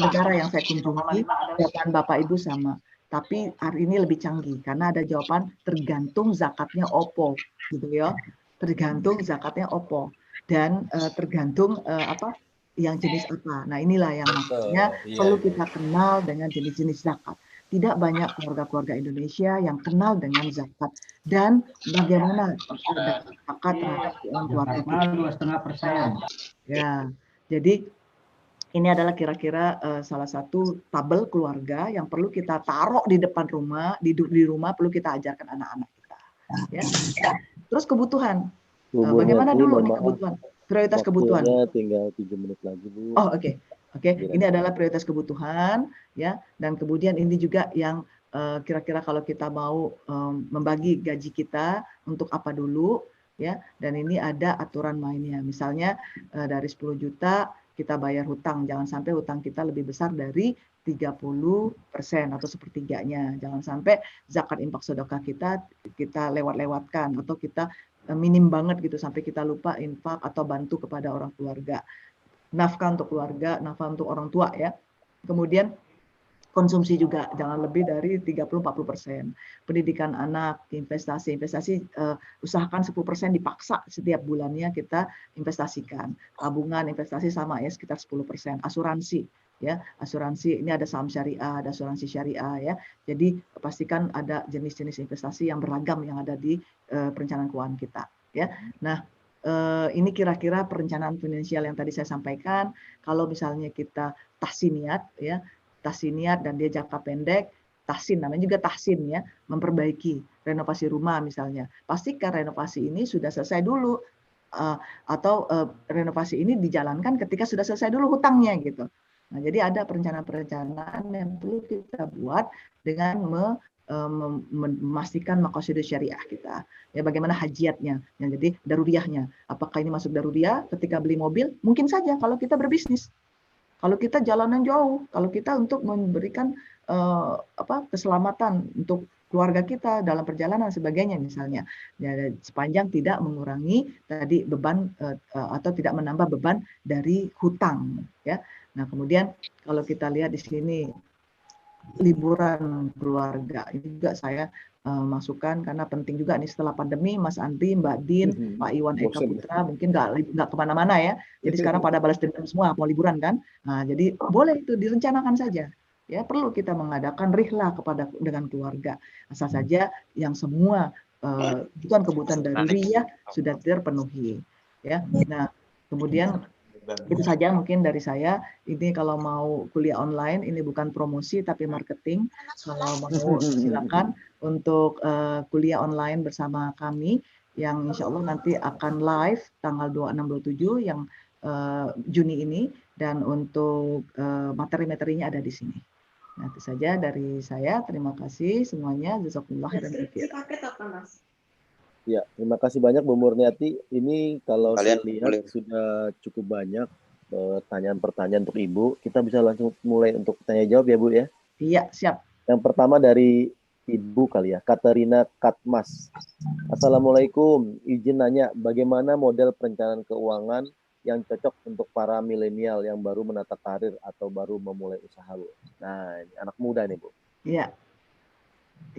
negara yang saya kunjungi, jawaban Bapak Ibu sama. Tapi hari ini lebih canggih karena ada jawaban tergantung zakatnya opo, gitu ya. Tergantung zakatnya opo dan tergantung yang jenis apa. Nah, inilah yang maksudnya perlu kita kenal dengan jenis-jenis zakat. Tidak banyak keluarga-keluarga Indonesia yang kenal dengan zakat dan bagaimana zakat terhadap keuangan keluarga kita. 2,5%. Ya, jadi ini adalah kira-kira salah satu tabel keluarga yang perlu kita taruh di depan rumah, di rumah perlu kita ajarkan anak-anak kita. Ya. Terus kebutuhan. Bagaimana dulu nih kebutuhan? Prioritas kebutuhan. Tinggal 7 menit lagi, Bu. Oh, oke. Ini adalah prioritas kebutuhan, ya. Dan kemudian ini juga yang kira-kira kalau kita mau membagi gaji kita untuk apa dulu, ya. Dan ini ada aturan mainnya. Misalnya dari 10 juta kita bayar hutang, jangan sampai hutang kita lebih besar dari 30% atau sepertiganya. Jangan sampai zakat infak sedekah kita lewat-lewatkan atau kita minim banget gitu sampai kita lupa infak atau bantu kepada orang keluarga. Nafkah untuk keluarga, nafkah untuk orang tua ya. Kemudian konsumsi juga jangan lebih dari 30-40%. Pendidikan anak, investasi usahakan 10% dipaksa setiap bulannya kita investasikan. Tabungan investasi sama ya sekitar 10%. Asuransi ya, asuransi ini ada saham syariah, ada asuransi syariah ya. Jadi pastikan ada jenis-jenis investasi yang beragam yang ada di perencanaan keuangan kita ya. Nah, ini kira-kira perencanaan finansial yang tadi saya sampaikan. Kalau misalnya kita tahsiniat ya, tahsiniat dan dia jangka pendek, tahsin namanya juga tahsin ya, memperbaiki renovasi rumah misalnya. Pastikan renovasi ini sudah selesai dulu atau renovasi ini dijalankan ketika sudah selesai dulu hutangnya gitu. Nah, jadi ada perencanaan-perencanaan yang perlu kita buat dengan memastikan maqasid syariah kita. Ya, bagaimana hajiatnya, yang jadi daruriyahnya. Apakah ini masuk daruriyah ketika beli mobil? Mungkin saja kalau kita berbisnis. Kalau kita jalanan jauh, kalau kita untuk memberikan keselamatan untuk keluarga kita dalam perjalanan sebagainya misalnya, ya, sepanjang tidak mengurangi tadi beban atau tidak menambah beban dari hutang, ya. Nah kemudian kalau kita lihat di sini liburan keluarga ini juga saya masukkan karena penting juga nih setelah pandemi, Mas Andri, Mbak Din, Pak Iwan Eka Putra mungkin nggak kemana-mana ya. Jadi sekarang pada balas dendam semua mau liburan kan. Nah jadi boleh itu direncanakan saja. Ya perlu kita mengadakan rihlah dengan keluarga. Asal saja yang semua kebutuhan daruriyah sudah terpenuhi. Ya. Nah kemudian itu saja mungkin dari saya. Ini kalau mau kuliah online, ini bukan promosi tapi marketing. Kalau mau silakan untuk kuliah online bersama kami yang insya Allah nanti akan live tanggal 26-27 yang Juni ini, dan untuk materi-materinya ada di sini. Nah, itu saja dari saya. Terima kasih semuanya. Jazakumullah khairan katsir. Ya, terima kasih banyak Bu Murniati. Ini kalau saya lihat sudah cukup banyak pertanyaan-pertanyaan untuk Ibu. Kita bisa langsung mulai untuk tanya jawab ya Bu ya. Iya, siap. Yang pertama dari Ibu kali ya, Katarina Katmas. Assalamualaikum, izin nanya bagaimana model perencanaan keuangan yang cocok untuk para milenial yang baru menata karir atau baru memulai usaha Bu. Nah, ini anak muda nih Bu. Iya.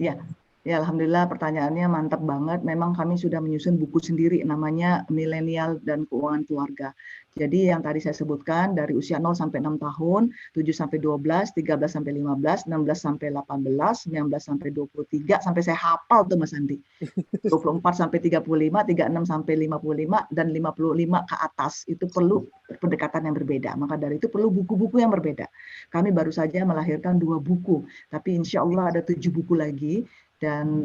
Iya. Ya, alhamdulillah pertanyaannya mantap banget. Memang kami sudah menyusun buku sendiri namanya Milenial dan Keuangan Keluarga. Jadi yang tadi saya sebutkan dari usia 0 sampai 6 tahun, 7 sampai 12, 13 sampai 15, 16 sampai 18, 19 sampai 23, sampai saya hafal tuh Mas Andi. 24 sampai 35, 36 sampai 55 dan 55 ke atas itu perlu pendekatan yang berbeda. Maka dari itu perlu buku-buku yang berbeda. Kami baru saja melahirkan 2 buku, tapi insya Allah ada 7 buku lagi. Dan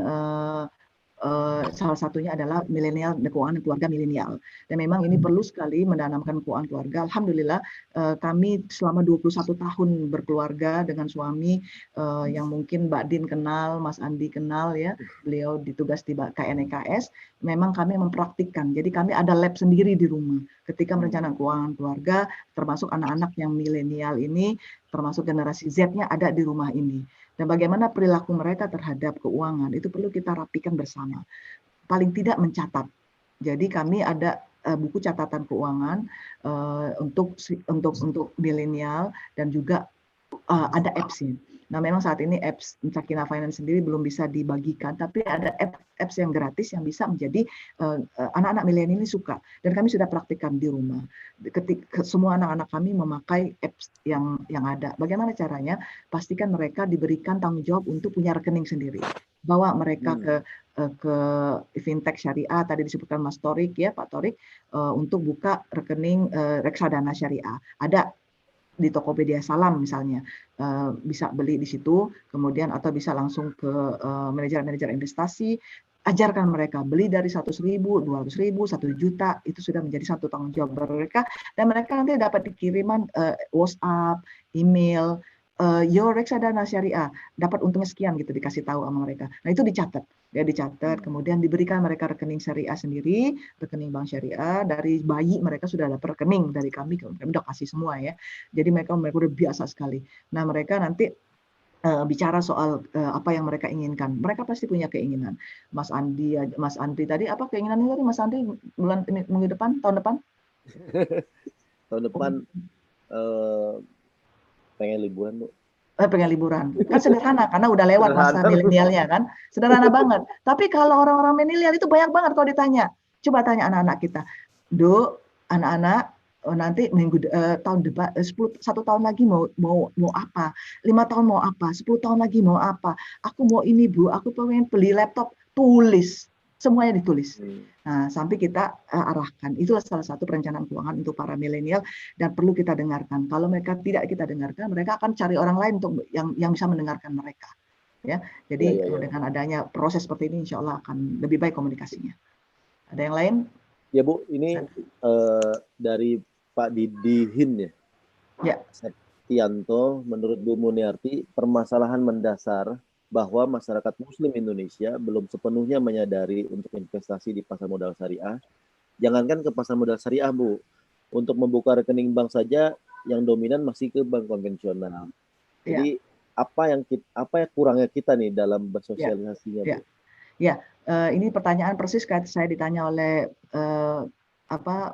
salah satunya adalah milenial dan keuangan keluarga milenial. Dan memang ini perlu sekali menanamkan keuangan keluarga. Alhamdulillah kami selama 21 tahun berkeluarga dengan suami yang mungkin Mbak Din kenal, Mas Andi kenal ya. Beliau ditugas di KNEKS. Memang kami mempraktikkan. Jadi kami ada lab sendiri di rumah. Ketika merencanakan keuangan keluarga, termasuk anak-anak yang milenial ini, termasuk generasi Z-nya ada di rumah ini. Dan bagaimana perilaku mereka terhadap keuangan itu perlu kita rapikan bersama. paling tidak mencatat. Jadi kami ada buku catatan keuangan untuk milenial dan juga ada apps-nya. Nah, memang saat ini apps Sakina Finance sendiri belum bisa dibagikan, tapi ada apps yang gratis yang bisa menjadi anak-anak milenial ini suka. Dan kami sudah praktikkan di rumah. Ketika semua anak-anak kami memakai apps yang ada. Bagaimana caranya? Pastikan mereka diberikan tanggung jawab untuk punya rekening sendiri. Bawa mereka ke fintech syariah, tadi disebutkan Mas Torik ya, Pak Torik, untuk buka rekening reksadana syariah. Ada di Tokopedia Salam misalnya, bisa beli di situ, kemudian atau bisa langsung ke manajer-manajer investasi, ajarkan mereka beli dari 100.000, 200.000, 1 juta, itu sudah menjadi satu tanggung jawab mereka, dan mereka nanti dapat dikiriman WhatsApp, email, your reksadana syariah dapat untungnya sekian gitu, dikasih tahu sama mereka. Nah itu dicatat, ya dicatat, kemudian diberikan mereka rekening syariah sendiri, rekening bank syariah. Dari bayi mereka sudah dapat rekening dari kami udah kasih semua ya. Jadi mereka udah biasa sekali. Nah mereka nanti bicara soal apa yang mereka inginkan. Mereka pasti punya keinginan. Mas Andri tadi apa keinginannya tadi Mas Andri bulan ini, minggu depan, tahun depan? Tahun depan pengen liburan, Bu. Pengen liburan. Kan sederhana, karena udah lewat masa milenialnya kan. Sederhana banget. Tapi kalau orang-orang milenial itu banyak banget kalau ditanya. Coba tanya anak-anak kita. Anak-anak, nanti tahun depan, 1 tahun lagi mau apa? 5 tahun mau apa? 10 tahun lagi mau apa? Aku mau ini, Bu. Aku pengen beli laptop. Tulis. Semuanya ditulis. Nah, sampai kita arahkan. Itulah salah satu perencanaan keuangan untuk para milenial dan perlu kita dengarkan. Kalau mereka tidak kita dengarkan, mereka akan cari orang lain untuk yang bisa mendengarkan mereka. Ya, jadi dengan adanya proses seperti ini, insya Allah akan lebih baik komunikasinya. Ada yang lain? Ya Bu, ini dari Pak Didihin ya. Ya. Septianto, menurut Bu Muniarti, permasalahan mendasar bahwa masyarakat Muslim Indonesia belum sepenuhnya menyadari untuk investasi di pasar modal syariah. Jangankan ke pasar modal syariah, Bu. Untuk membuka rekening bank saja yang dominan masih ke bank konvensional. Jadi apa yang kurangnya kita nih dalam bersosialisasinya, Bu? Ya, ini pertanyaan persis kayak saya ditanya oleh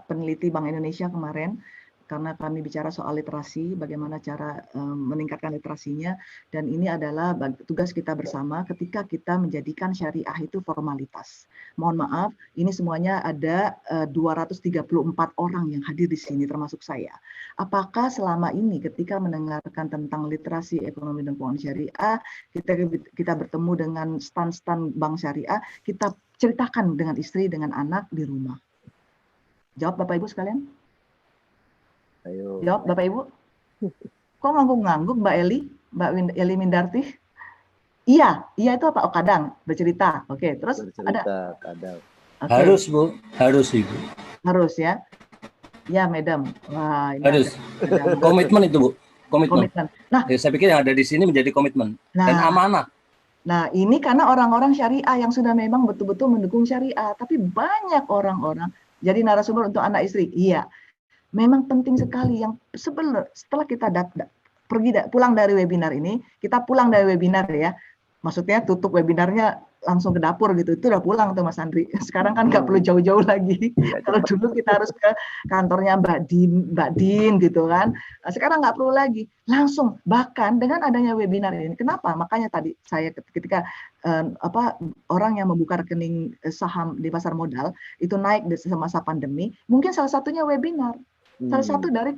peneliti Bank Indonesia kemarin. Karena kami bicara soal literasi, bagaimana cara meningkatkan literasinya, dan ini adalah tugas kita bersama ketika kita menjadikan syariah itu formalitas. Mohon maaf, ini semuanya ada 234 orang yang hadir di sini, termasuk saya. Apakah selama ini ketika mendengarkan tentang literasi ekonomi dan keuangan syariah, kita bertemu dengan stan-stan bank syariah, kita ceritakan dengan istri, dengan anak di rumah? Jawab Bapak Ibu sekalian. Ayo. Jawab Bapak Ibu. Kok ngangguk-ngangguk Mbak Eli Mindarti? Iya itu apa? Oh, kadang bercerita. Oke, terus ada kadang. Okay. Harus Bu, harus Ibu. Harus ya. Ya, Madam. Wah, ini harus. Komitmen itu Bu, komitmen. Nah, saya pikir yang ada di sini menjadi komitmen dan amanah. Nah, ini karena orang-orang syariah yang sudah memang betul-betul mendukung syariah, tapi banyak orang-orang jadi narasumber untuk anak istri. Iya. Memang penting sekali yang setelah kita pulang dari webinar ini, kita pulang dari webinar ya, maksudnya tutup webinarnya langsung ke dapur gitu, itu udah pulang tuh Mas Andri. Sekarang kan nggak perlu jauh-jauh lagi. Kalau dulu kita harus ke kantornya Mbak Din gitu kan, sekarang nggak perlu lagi, langsung. Bahkan dengan adanya webinar ini, kenapa? Makanya tadi saya ketika orang yang membuka rekening saham di pasar modal itu naik di semasa pandemi, mungkin salah satunya webinar. Salah satu dari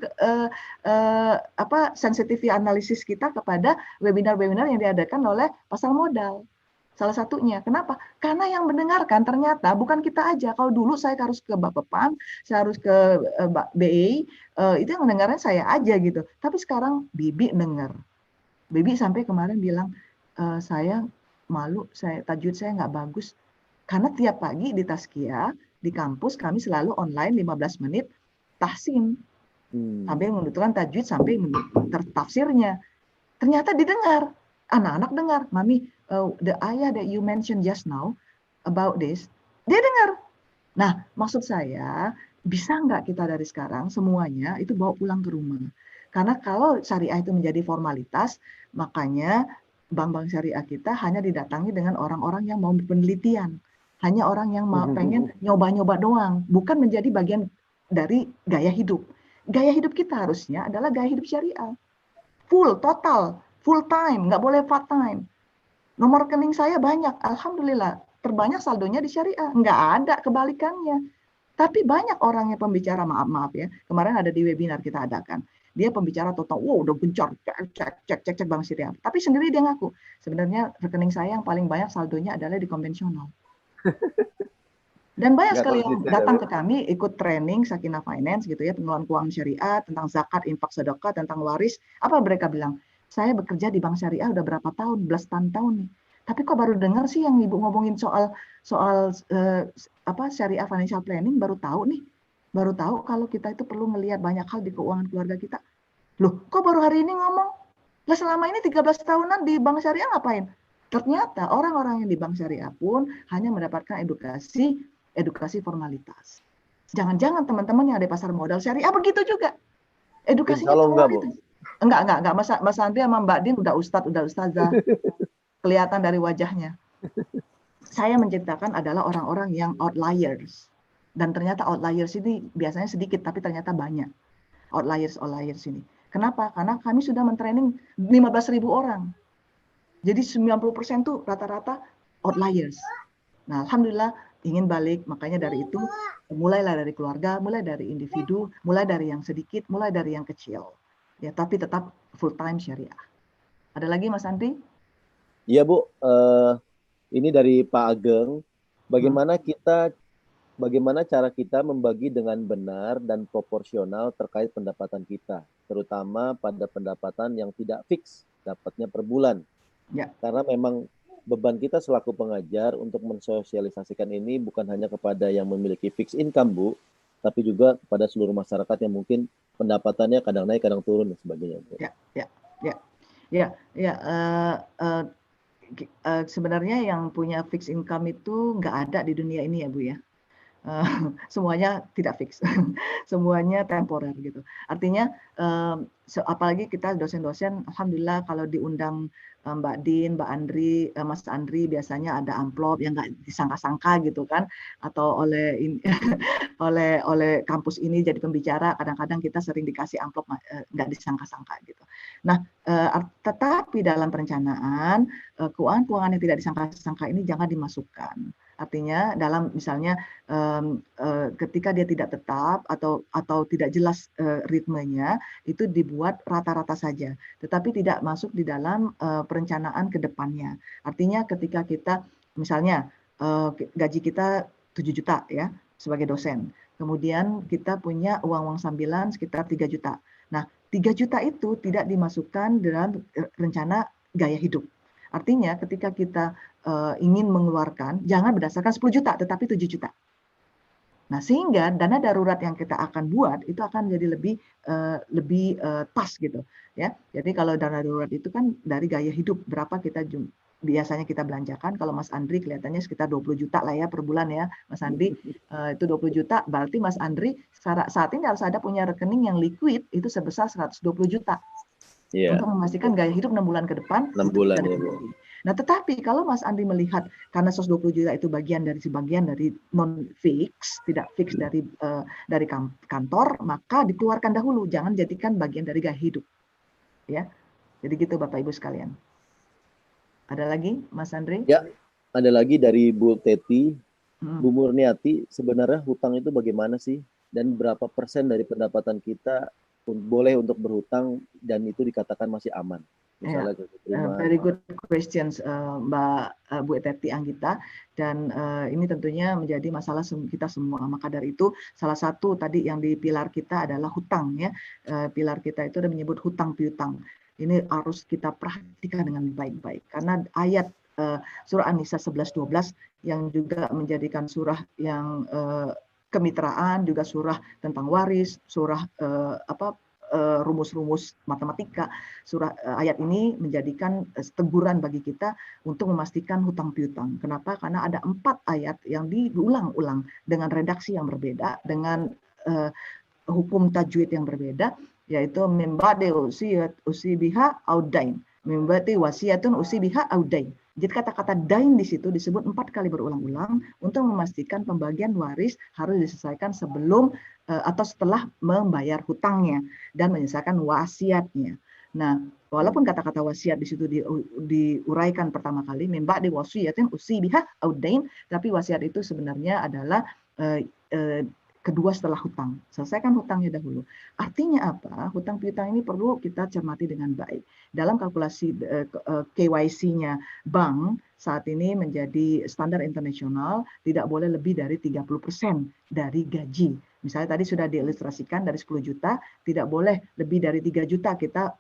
sensitivity analisis kita kepada webinar-webinar yang diadakan oleh pasar modal. Salah satunya. Kenapa? Karena yang mendengarkan ternyata bukan kita aja. Kalau dulu saya harus ke Bapepam, saya harus ke BI, itu yang mendengarnya saya aja gitu. Tapi sekarang Bibi dengar. Bibi sampai kemarin bilang, saya malu, tajwid saya nggak bagus. Karena tiap pagi di Tazkiyah, di kampus kami selalu online 15 menit, tahsin sampai membutuhkan tajwid sampai tafsirnya. Ternyata didengar, anak-anak dengar, Mami, the ayah that you mentioned just now about this, dia dengar. Nah, maksud saya bisa nggak kita dari sekarang semuanya itu bawa pulang ke rumah? Karena kalau syariah itu menjadi formalitas, makanya bank-bank syariah kita hanya didatangi dengan orang-orang yang mau penelitian. Hanya orang yang pengen nyoba-nyoba doang, bukan menjadi bagian dari gaya hidup. Gaya hidup kita harusnya adalah gaya hidup syariah. Full, total, full time, nggak boleh part time. Nomor rekening saya banyak, alhamdulillah. Terbanyak saldonya di syariah, nggak ada kebalikannya. Tapi banyak orang yang pembicara, maaf ya, kemarin ada di webinar kita adakan. Dia pembicara total, wow udah gencar, cek bank syariah. Tapi sendiri dia ngaku, sebenarnya rekening saya yang paling banyak saldonya adalah di konvensional. Dan banyak sekali yang datang ke kami ikut training Sakinah Finance gitu ya, pengelolaan keuangan syariah, tentang zakat, infak, sedekah, tentang waris. Apa mereka bilang? Saya bekerja di bank syariah udah berapa tahun, belasan tahun nih. Tapi kok baru dengar sih yang Ibu ngomongin soal syariah financial planning, baru tahu nih. Baru tahu kalau kita itu perlu ngelihat banyak hal di keuangan keluarga kita. Loh, kok baru hari ini ngomong? Lah selama ini 13 tahunan di bank syariah ngapain? Ternyata orang-orang yang di bank syariah pun hanya mendapatkan edukasi formalitas. Jangan-jangan teman-teman yang ada di pasar modal syariah begitu juga. Edukasinya formalitas. Enggak. Mas Andri sama Mbak Din udah ustazah. Kelihatan dari wajahnya. Saya menceritakan adalah orang-orang yang outliers. Dan ternyata outliers ini biasanya sedikit, tapi ternyata banyak. Outliers ini. Kenapa? Karena kami sudah mentraining 15.000 orang. Jadi 90% tuh rata-rata outliers. Nah, alhamdulillah ingin balik, makanya dari itu mulailah dari keluarga, mulai dari individu, mulai dari yang sedikit, mulai dari yang kecil. Ya, tapi tetap full time syariah. Ada lagi Mas Andri? Iya Bu, ini dari Pak Ageng. Bagaimana cara kita membagi dengan benar dan proporsional terkait pendapatan kita, terutama pada pendapatan yang tidak fix, dapatnya per bulan. Ya. Karena memang beban kita selaku pengajar untuk mensosialisasikan ini bukan hanya kepada yang memiliki fixed income, Bu, tapi juga kepada seluruh masyarakat yang mungkin pendapatannya kadang naik, kadang turun dan sebagainya. Bu. Sebenarnya yang punya fixed income itu nggak ada di dunia ini ya Bu ya. Semuanya tidak fix, semuanya temporer gitu. Artinya apalagi kita dosen-dosen, alhamdulillah kalau diundang Mbak Din, Mbak Andri, Mas Andri biasanya ada amplop yang nggak disangka-sangka gitu kan, atau oleh kampus ini jadi pembicara, kadang-kadang kita sering dikasih amplop nggak disangka-sangka gitu. Nah, tetapi dalam perencanaan keuangan yang tidak disangka-sangka ini jangan dimasukkan. Artinya dalam misalnya ketika dia tidak tetap atau tidak jelas ritmenya, itu dibuat rata-rata saja, tetapi tidak masuk di dalam perencanaan ke depannya. Artinya ketika kita misalnya gaji kita 7 juta ya sebagai dosen, kemudian kita punya uang sambilan sekitar 3 juta. Nah, 3 juta itu tidak dimasukkan dalam rencana gaya hidup. Artinya ketika kita ingin mengeluarkan, jangan berdasarkan 10 juta, tetapi 7 juta. Nah, sehingga dana darurat yang kita akan buat itu akan jadi lebih pas gitu, ya. Jadi kalau dana darurat itu kan dari gaya hidup berapa biasanya kita belanjakan. Kalau Mas Andri kelihatannya sekitar 20 juta lah ya per bulan ya, Mas Andri. Itu 20 juta, berarti Mas Andri saat ini harus ada punya rekening yang liquid itu sebesar 120 juta. Yeah. Untuk memastikan gaya hidup 6 bulan ke depan. 6 bulan ya, Bu. Nah, tetapi kalau Mas Andri melihat karena 120 juta itu sebagian dari non fix, tidak fix dari kantor, maka dikeluarkan dahulu, jangan jadikan bagian dari gaya hidup. Ya. Jadi gitu Bapak Ibu sekalian. Ada lagi Mas Andri? Ya, ada lagi dari Bu Teti. Bu Murniati, sebenarnya hutang itu bagaimana sih? Dan berapa persen dari pendapatan kita boleh untuk berhutang dan itu dikatakan masih aman? Misalnya very good questions Mbak Bu Teti Anggita, dan ini tentunya menjadi masalah kita semua. Maka dari itu salah satu tadi yang di pilar kita adalah hutang ya. Pilar kita itu ada menyebut hutang piutang. Ini harus kita perhatikan dengan baik-baik karena ayat surah An-Nisa 11-12 yang juga menjadikan surah yang kemitraan, juga surah tentang waris, surah rumus-rumus matematika. Surah ayat ini menjadikan teguran bagi kita untuk memastikan hutang piutang. Kenapa? Karena ada 4 ayat yang diulang-ulang dengan redaksi yang berbeda, dengan hukum tajwid yang berbeda, yaitu min ba'di usibiha audain. Membuat wasiatun usi biha audain. Jadi kata-kata dain di situ disebut 4 kali berulang-ulang untuk memastikan pembagian waris harus diselesaikan sebelum atau setelah membayar hutangnya dan menyelesaikan wasiatnya. Nah, walaupun kata-kata wasiat di situ diuraikan pertama kali, memba di wasiatin usi biha audain, tapi wasiat itu sebenarnya adalah kedua setelah hutang. Selesaikan hutangnya dahulu. Artinya apa? Hutang piutang ini perlu kita cermati dengan baik. Dalam kalkulasi KYC-nya bank saat ini menjadi standar internasional, tidak boleh lebih dari 30% dari gaji. Misalnya tadi sudah diilustrasikan dari 10 juta, tidak boleh lebih dari 3 juta kita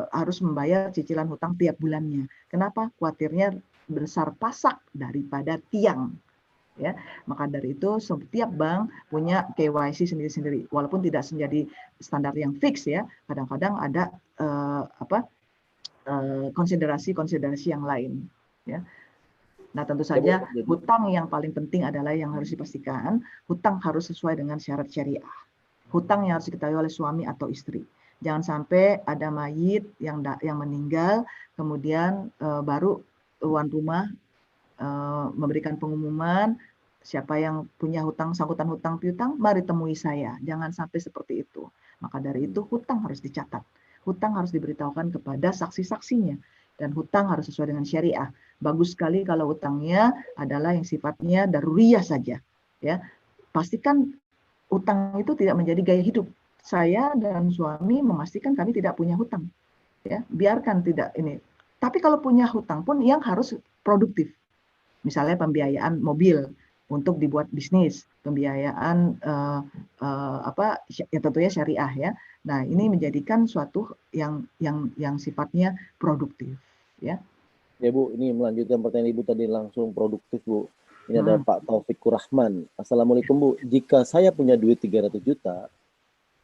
harus membayar cicilan hutang tiap bulannya. Kenapa? Khawatirnya besar pasak daripada tiang. Ya, maka dari itu setiap bank punya KYC sendiri-sendiri, walaupun tidak menjadi standar yang fix ya. Kadang-kadang ada konsiderasi-konsiderasi yang lain. Ya. Nah tentu saja hutang yang paling penting adalah yang harus dipastikan hutang harus sesuai dengan syarat syariah. Hutang yang harus diketahui oleh suami atau istri. Jangan sampai ada mayit yang meninggal, kemudian baru tuan rumah memberikan pengumuman siapa yang punya hutang, sangkutan hutang piutang, mari temui saya. Jangan sampai seperti itu. Maka dari itu hutang harus dicatat. Hutang harus diberitahukan kepada saksi-saksinya. Dan hutang harus sesuai dengan syariah. Bagus sekali kalau hutangnya adalah yang sifatnya daruriyah saja. Ya, pastikan hutang itu tidak menjadi gaya hidup. Saya dan suami memastikan kami tidak punya hutang. Ya, biarkan tidak ini. Tapi kalau punya hutang pun yang harus produktif. Misalnya pembiayaan mobil untuk dibuat bisnis, pembiayaan ya tentunya syariah ya. Nah, ini menjadikan suatu yang sifatnya produktif ya. Ya Bu, ini melanjutkan pertanyaan Ibu tadi langsung produktif Bu. Ini ada Pak Taufikur Rahman. Assalamualaikum Bu, jika saya punya duit 300 juta,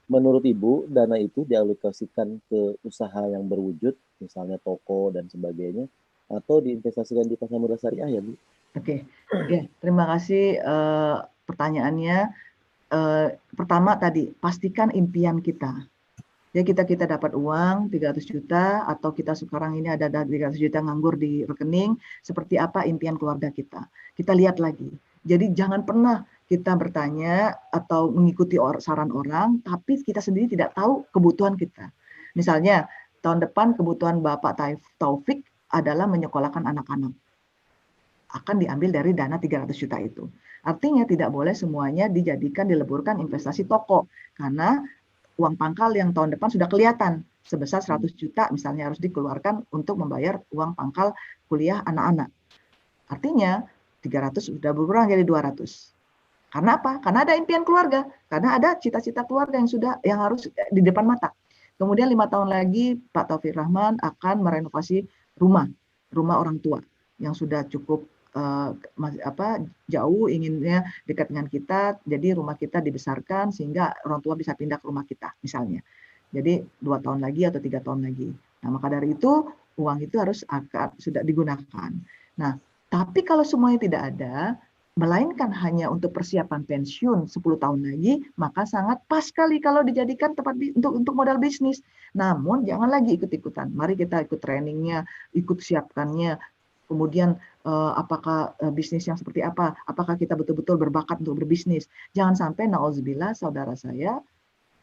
menurut Ibu dana itu dialokasikan ke usaha yang berwujud, misalnya toko dan sebagainya, atau diinvestasikan di pasar modal syariah ya Bu? Oke, ya, terima kasih pertanyaannya. Pertama tadi, pastikan impian kita. Ya kita dapat uang 300 juta atau kita sekarang ini ada 300 juta nganggur di rekening, seperti apa impian keluarga kita. Kita lihat lagi. Jadi jangan pernah kita bertanya atau mengikuti saran orang, tapi kita sendiri tidak tahu kebutuhan kita. Misalnya, tahun depan kebutuhan Bapak Taufik adalah menyekolahkan anak-anak. Akan diambil dari dana 300 juta itu. Artinya tidak boleh semuanya dileburkan investasi toko. Karena uang pangkal yang tahun depan sudah kelihatan. Sebesar 100 juta misalnya harus dikeluarkan untuk membayar uang pangkal kuliah anak-anak. Artinya 300 sudah berkurang jadi 200. Karena apa? Karena ada impian keluarga. Karena ada cita-cita keluarga yang harus di depan mata. Kemudian 5 tahun lagi Pak Taufik Rahman akan merenovasi rumah orang tua yang sudah cukup jauh, inginnya dekat dengan kita, jadi rumah kita dibesarkan sehingga orang tua bisa pindah ke rumah kita misalnya. Jadi 2 tahun lagi atau 3 tahun lagi. Nah maka dari itu uang itu sudah digunakan. Nah tapi kalau semuanya tidak ada, melainkan hanya untuk persiapan pensiun 10 tahun lagi, maka sangat pas sekali kalau dijadikan tempat untuk modal bisnis. Namun jangan lagi ikut-ikutan. Mari kita ikut trainingnya, ikut siapkannya. Kemudian apakah bisnis yang seperti apa? Apakah kita betul-betul berbakat untuk berbisnis? Jangan sampai nauzubillah saudara saya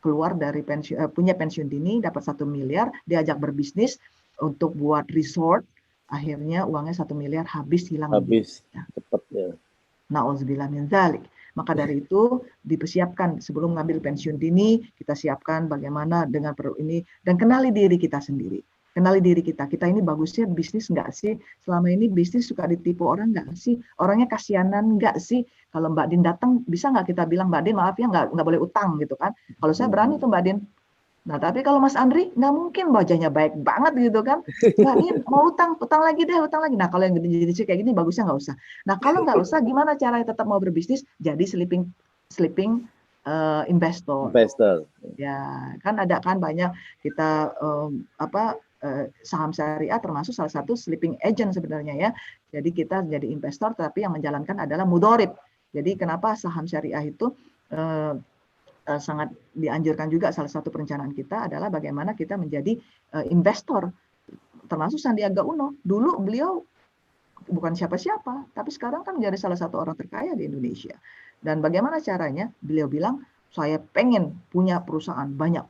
keluar dari punya pensiun dini, dapat 1 miliar, diajak berbisnis untuk buat resort, akhirnya uangnya 1 miliar habis hilang. Habis cepat ya. Nauzubillah min dzalik. Maka dari itu dipersiapkan sebelum mengambil pensiun dini, kita siapkan bagaimana dengan ini dan kenali diri kita sendiri. Kenali diri kita. Kita ini bagusnya bisnis nggak sih? Selama ini bisnis suka ditipu orang nggak sih? Orangnya kasianan nggak sih? Kalau Mbak Din datang, bisa nggak kita bilang, Mbak Din maaf ya nggak boleh utang gitu kan? Kalau saya berani tuh Mbak Din. Nah tapi kalau Mas Andri nggak mungkin wajahnya baik banget gitu kan? Mbak Din mau utang lagi deh, utang lagi. Nah kalau yang gede-gede kayak gini bagusnya nggak usah. Nah kalau nggak usah, gimana caranya tetap mau berbisnis? Jadi sleeping investor. Ya kan ada kan banyak kita saham syariah termasuk salah satu sleeping agent sebenarnya ya. Jadi kita jadi investor tapi yang menjalankan adalah mudorib. Jadi kenapa saham syariah itu sangat dianjurkan juga, salah satu perencanaan kita adalah bagaimana kita menjadi investor termasuk Sandiaga Uno. Dulu beliau bukan siapa-siapa, tapi sekarang kan menjadi salah satu orang terkaya di Indonesia. Dan bagaimana caranya? Beliau bilang, saya pengen punya perusahaan banyak.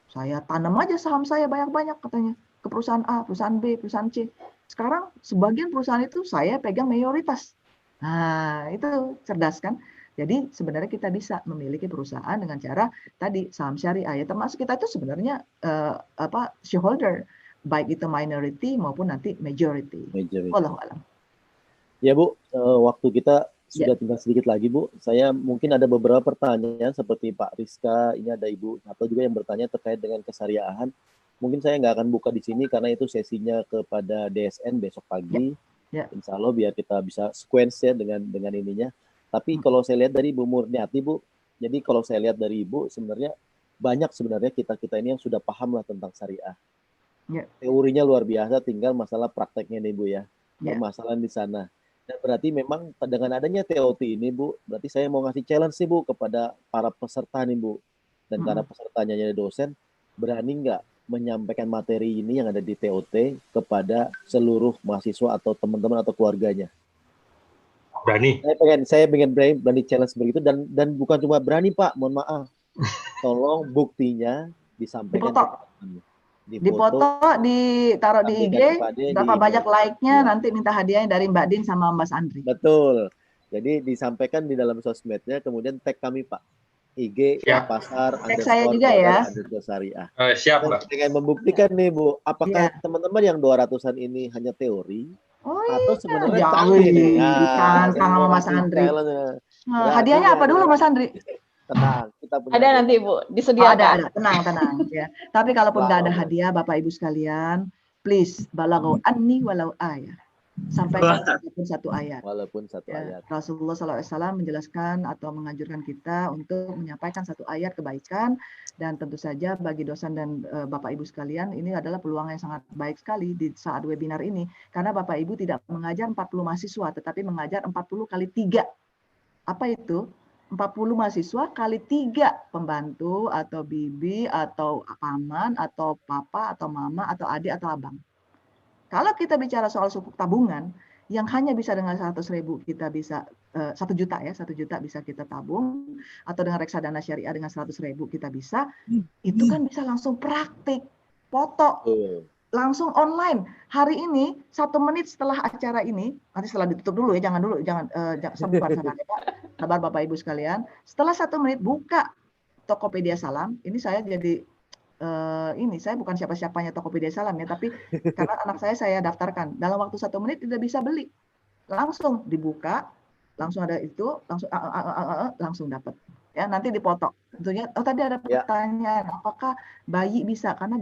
Saya tanam aja saham saya banyak-banyak katanya. Ke perusahaan A, perusahaan B, perusahaan C. Sekarang sebagian perusahaan itu saya pegang mayoritas. Nah, itu cerdas kan? Jadi sebenarnya kita bisa memiliki perusahaan dengan cara tadi saham syariah ya, termasuk kita itu sebenarnya shareholder, baik itu minority maupun nanti majority. Wallahu alam. Ya Bu, waktu kita sudah tinggal sedikit lagi Bu. Saya mungkin ada beberapa pertanyaan seperti Pak Rizka, ini ada Ibu atau juga yang bertanya terkait dengan kesyariahan. Mungkin saya nggak akan buka di sini karena itu sesinya kepada DSN besok pagi. Insya Allah biar kita bisa sequence ya dengan ininya. Tapi kalau saya lihat dari Bu Murniati Bu, jadi kalau saya lihat dari Ibu sebenarnya banyak sebenarnya kita ini yang sudah paham lah tentang syariah. Teorinya luar biasa, tinggal masalah prakteknya nih Bu ya. Permasalahan di sana. Dan berarti memang dengan adanya TOT ini Bu, berarti saya mau ngasih challenge sih Bu kepada para peserta nih Bu. Dan karena pesertanya jadi dosen, berani nggak menyampaikan materi ini yang ada di TOT kepada seluruh mahasiswa atau teman-teman atau keluarganya? Berani. Saya pengen berani challenge begitu dan bukan cuma berani Pak, mohon maaf. Tolong buktinya disampaikan. Dipoto, ditaruh di IG, berapa banyak like-nya, nanti minta hadiahnya dari Mbak Din sama Mas Andri. Betul. Jadi disampaikan di dalam sosmednya, kemudian tag kami Pak. IG, Pasar, tag saya juga ya. Syariah. Siap Mbak. Dengan membuktikan nih Bu, apakah teman-teman yang 200-an ini hanya teori? Atau sebenarnya tantang sama Mas Andri. Hadiahnya apa dulu Mas Andri? Tenang, kita punya ada nanti Bu, disediakan. Ada, tenang ya. Tapi kalaupun nggak ada hadiah Bapak Ibu sekalian, please balagau anni walau ayat. Sampaikan walaupun satu ayat. Walaupun satu ayat. Rasulullah SAW menjelaskan atau menganjurkan kita untuk menyampaikan satu ayat kebaikan, dan tentu saja bagi dosen dan Bapak Ibu sekalian ini adalah peluang yang sangat baik sekali di saat webinar ini, karena Bapak Ibu tidak mengajar 40 mahasiswa tetapi mengajar 40 kali 3. Apa itu? 40 mahasiswa kali 3 pembantu atau bibi atau paman atau papa atau mama atau adik atau abang. Kalau kita bicara soal sukuk tabungan yang hanya bisa dengan 100.000 kita bisa 1 juta ya, 1 juta bisa kita tabung, atau dengan reksadana syariah dengan 100.000 kita bisa, itu kan bisa langsung praktik, foto, langsung online. Hari ini 1 menit setelah acara ini, nanti setelah ditutup dulu ya, jangan sabar Bapak Ibu sekalian. Setelah 1 menit buka Tokopedia Salam, ini saya jadi saya bukan siapa-siapanya Tokopedia Salam ya, tapi karena anak saya daftarkan. Dalam waktu 1 menit tidak bisa beli, langsung dibuka, langsung ada itu, langsung dapat. Ya, nanti dipoto. Tentunya, tadi ada pertanyaan, apakah bayi bisa? Karena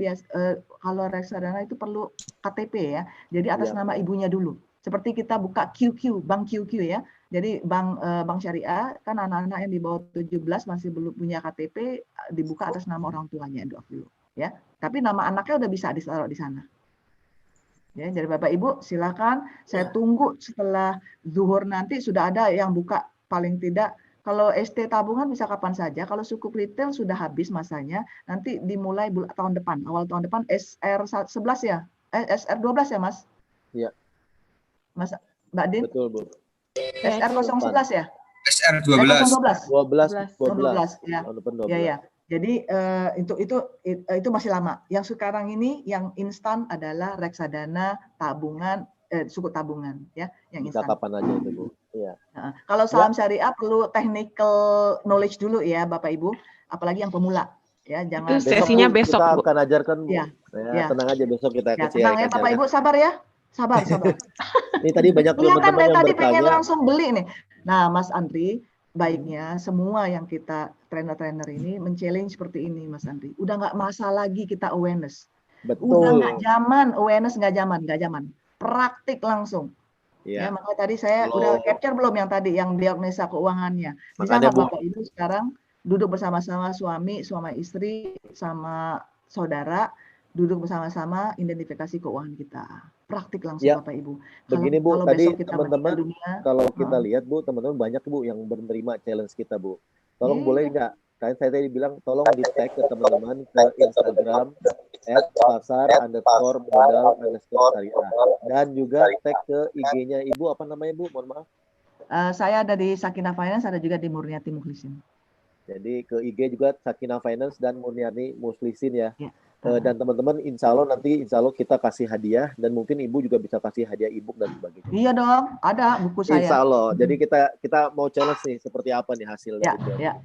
kalau reksadana itu perlu KTP ya, jadi atas nama ibunya dulu. Seperti kita buka QQ, bank QQ ya. Jadi bank syariah kan anak-anak yang di bawah 17 masih belum punya KTP, dibuka atas nama orang tuanya dulu ya. Tapi nama anaknya udah bisa ditaruh di sana. Ya, jadi Bapak Ibu silakan, saya tunggu setelah zuhur nanti sudah ada yang buka paling tidak. Kalau ST tabungan bisa kapan saja, kalau sukuk retail sudah habis masanya, nanti dimulai tahun depan, awal tahun depan SR11 ya, SR12 ya Mas? Iya. Mas Mbak Din? Betul Bu. SR011 ya? SR12. 12 ya. Ya. Jadi itu masih lama. Yang sekarang ini yang instan adalah reksadana tabungan, sukuk tabungan ya, yang instan. Kapan aja itu Bu. Iya. Kalau saham syariah perlu technical knowledge dulu ya Bapak Ibu, apalagi yang pemula. Ya, jangan. Itu sesinya besok kita Bu. akan ajarkan Bu. Ya. Tenang aja, besok kita kasih. Tenang ya Bapak Ibu, sabar ya. Sabar. Ini tadi banyak teman-teman yang tadi bertanya. pengen langsung beli nih. Nah, Mas Andri, baiknya semua yang kita trainer-trainer ini men-challenge seperti ini, Mas Andri. Udah nggak masa lagi kita awareness. Betul. Udah nggak zaman, awareness nggak zaman. Praktik langsung. Ya, makanya tadi saya udah capture belum yang tadi, yang diagnosa keuangannya. Bisa nggak Bapak Ibu sekarang duduk bersama-sama suami istri, sama saudara, duduk bersama-sama identifikasi keuangan kita. Praktik langsung Bapak Ibu. Begini Bu, tadi teman-teman kalau kita lihat Bu, teman-teman banyak Bu yang menerima challenge kita Bu. Tolong boleh nggak? Saya tadi bilang tolong di tag ke teman-teman ke Instagram @pasar_modal_syariah. Dan juga tag ke IG-nya Ibu, apa namanya Bu? Mohon maaf. Saya ada di Sakinah Finance, ada juga di Murniati Mukhlisin. Jadi ke IG juga Sakinah Finance dan Murniati Mukhlisin ya. Ya. Dan teman-teman, insya Allah kita kasih hadiah, dan mungkin Ibu juga bisa kasih hadiah e-book dan sebagainya. Iya dong, ada buku saya. Insya Allah. Jadi kita mau challenge nih, seperti apa nih hasil dari ya.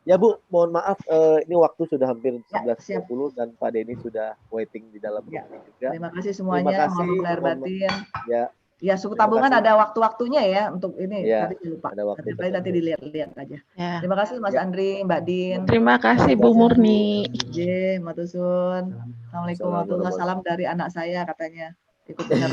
Ya Bu, mohon maaf, ini waktu sudah hampir Ya, 11.30 dan Pak Denny sudah waiting di dalam Ya. ini juga. Terima kasih semuanya, mohon lahir batin. Ya, Ya, suku terima tabungan kasih. ada waktu-waktunya ya untuk ini. Ya, Tadi lupa. ada waktu Nanti dilihat-lihat aja. Ya. Terima kasih Mas Andri, Mbak Din. Terima kasih Bu Murni. Matur suwun. Assalamualaikum warahmatullahi wabarakatuh. Salam dari anak saya katanya. Ikut dengar.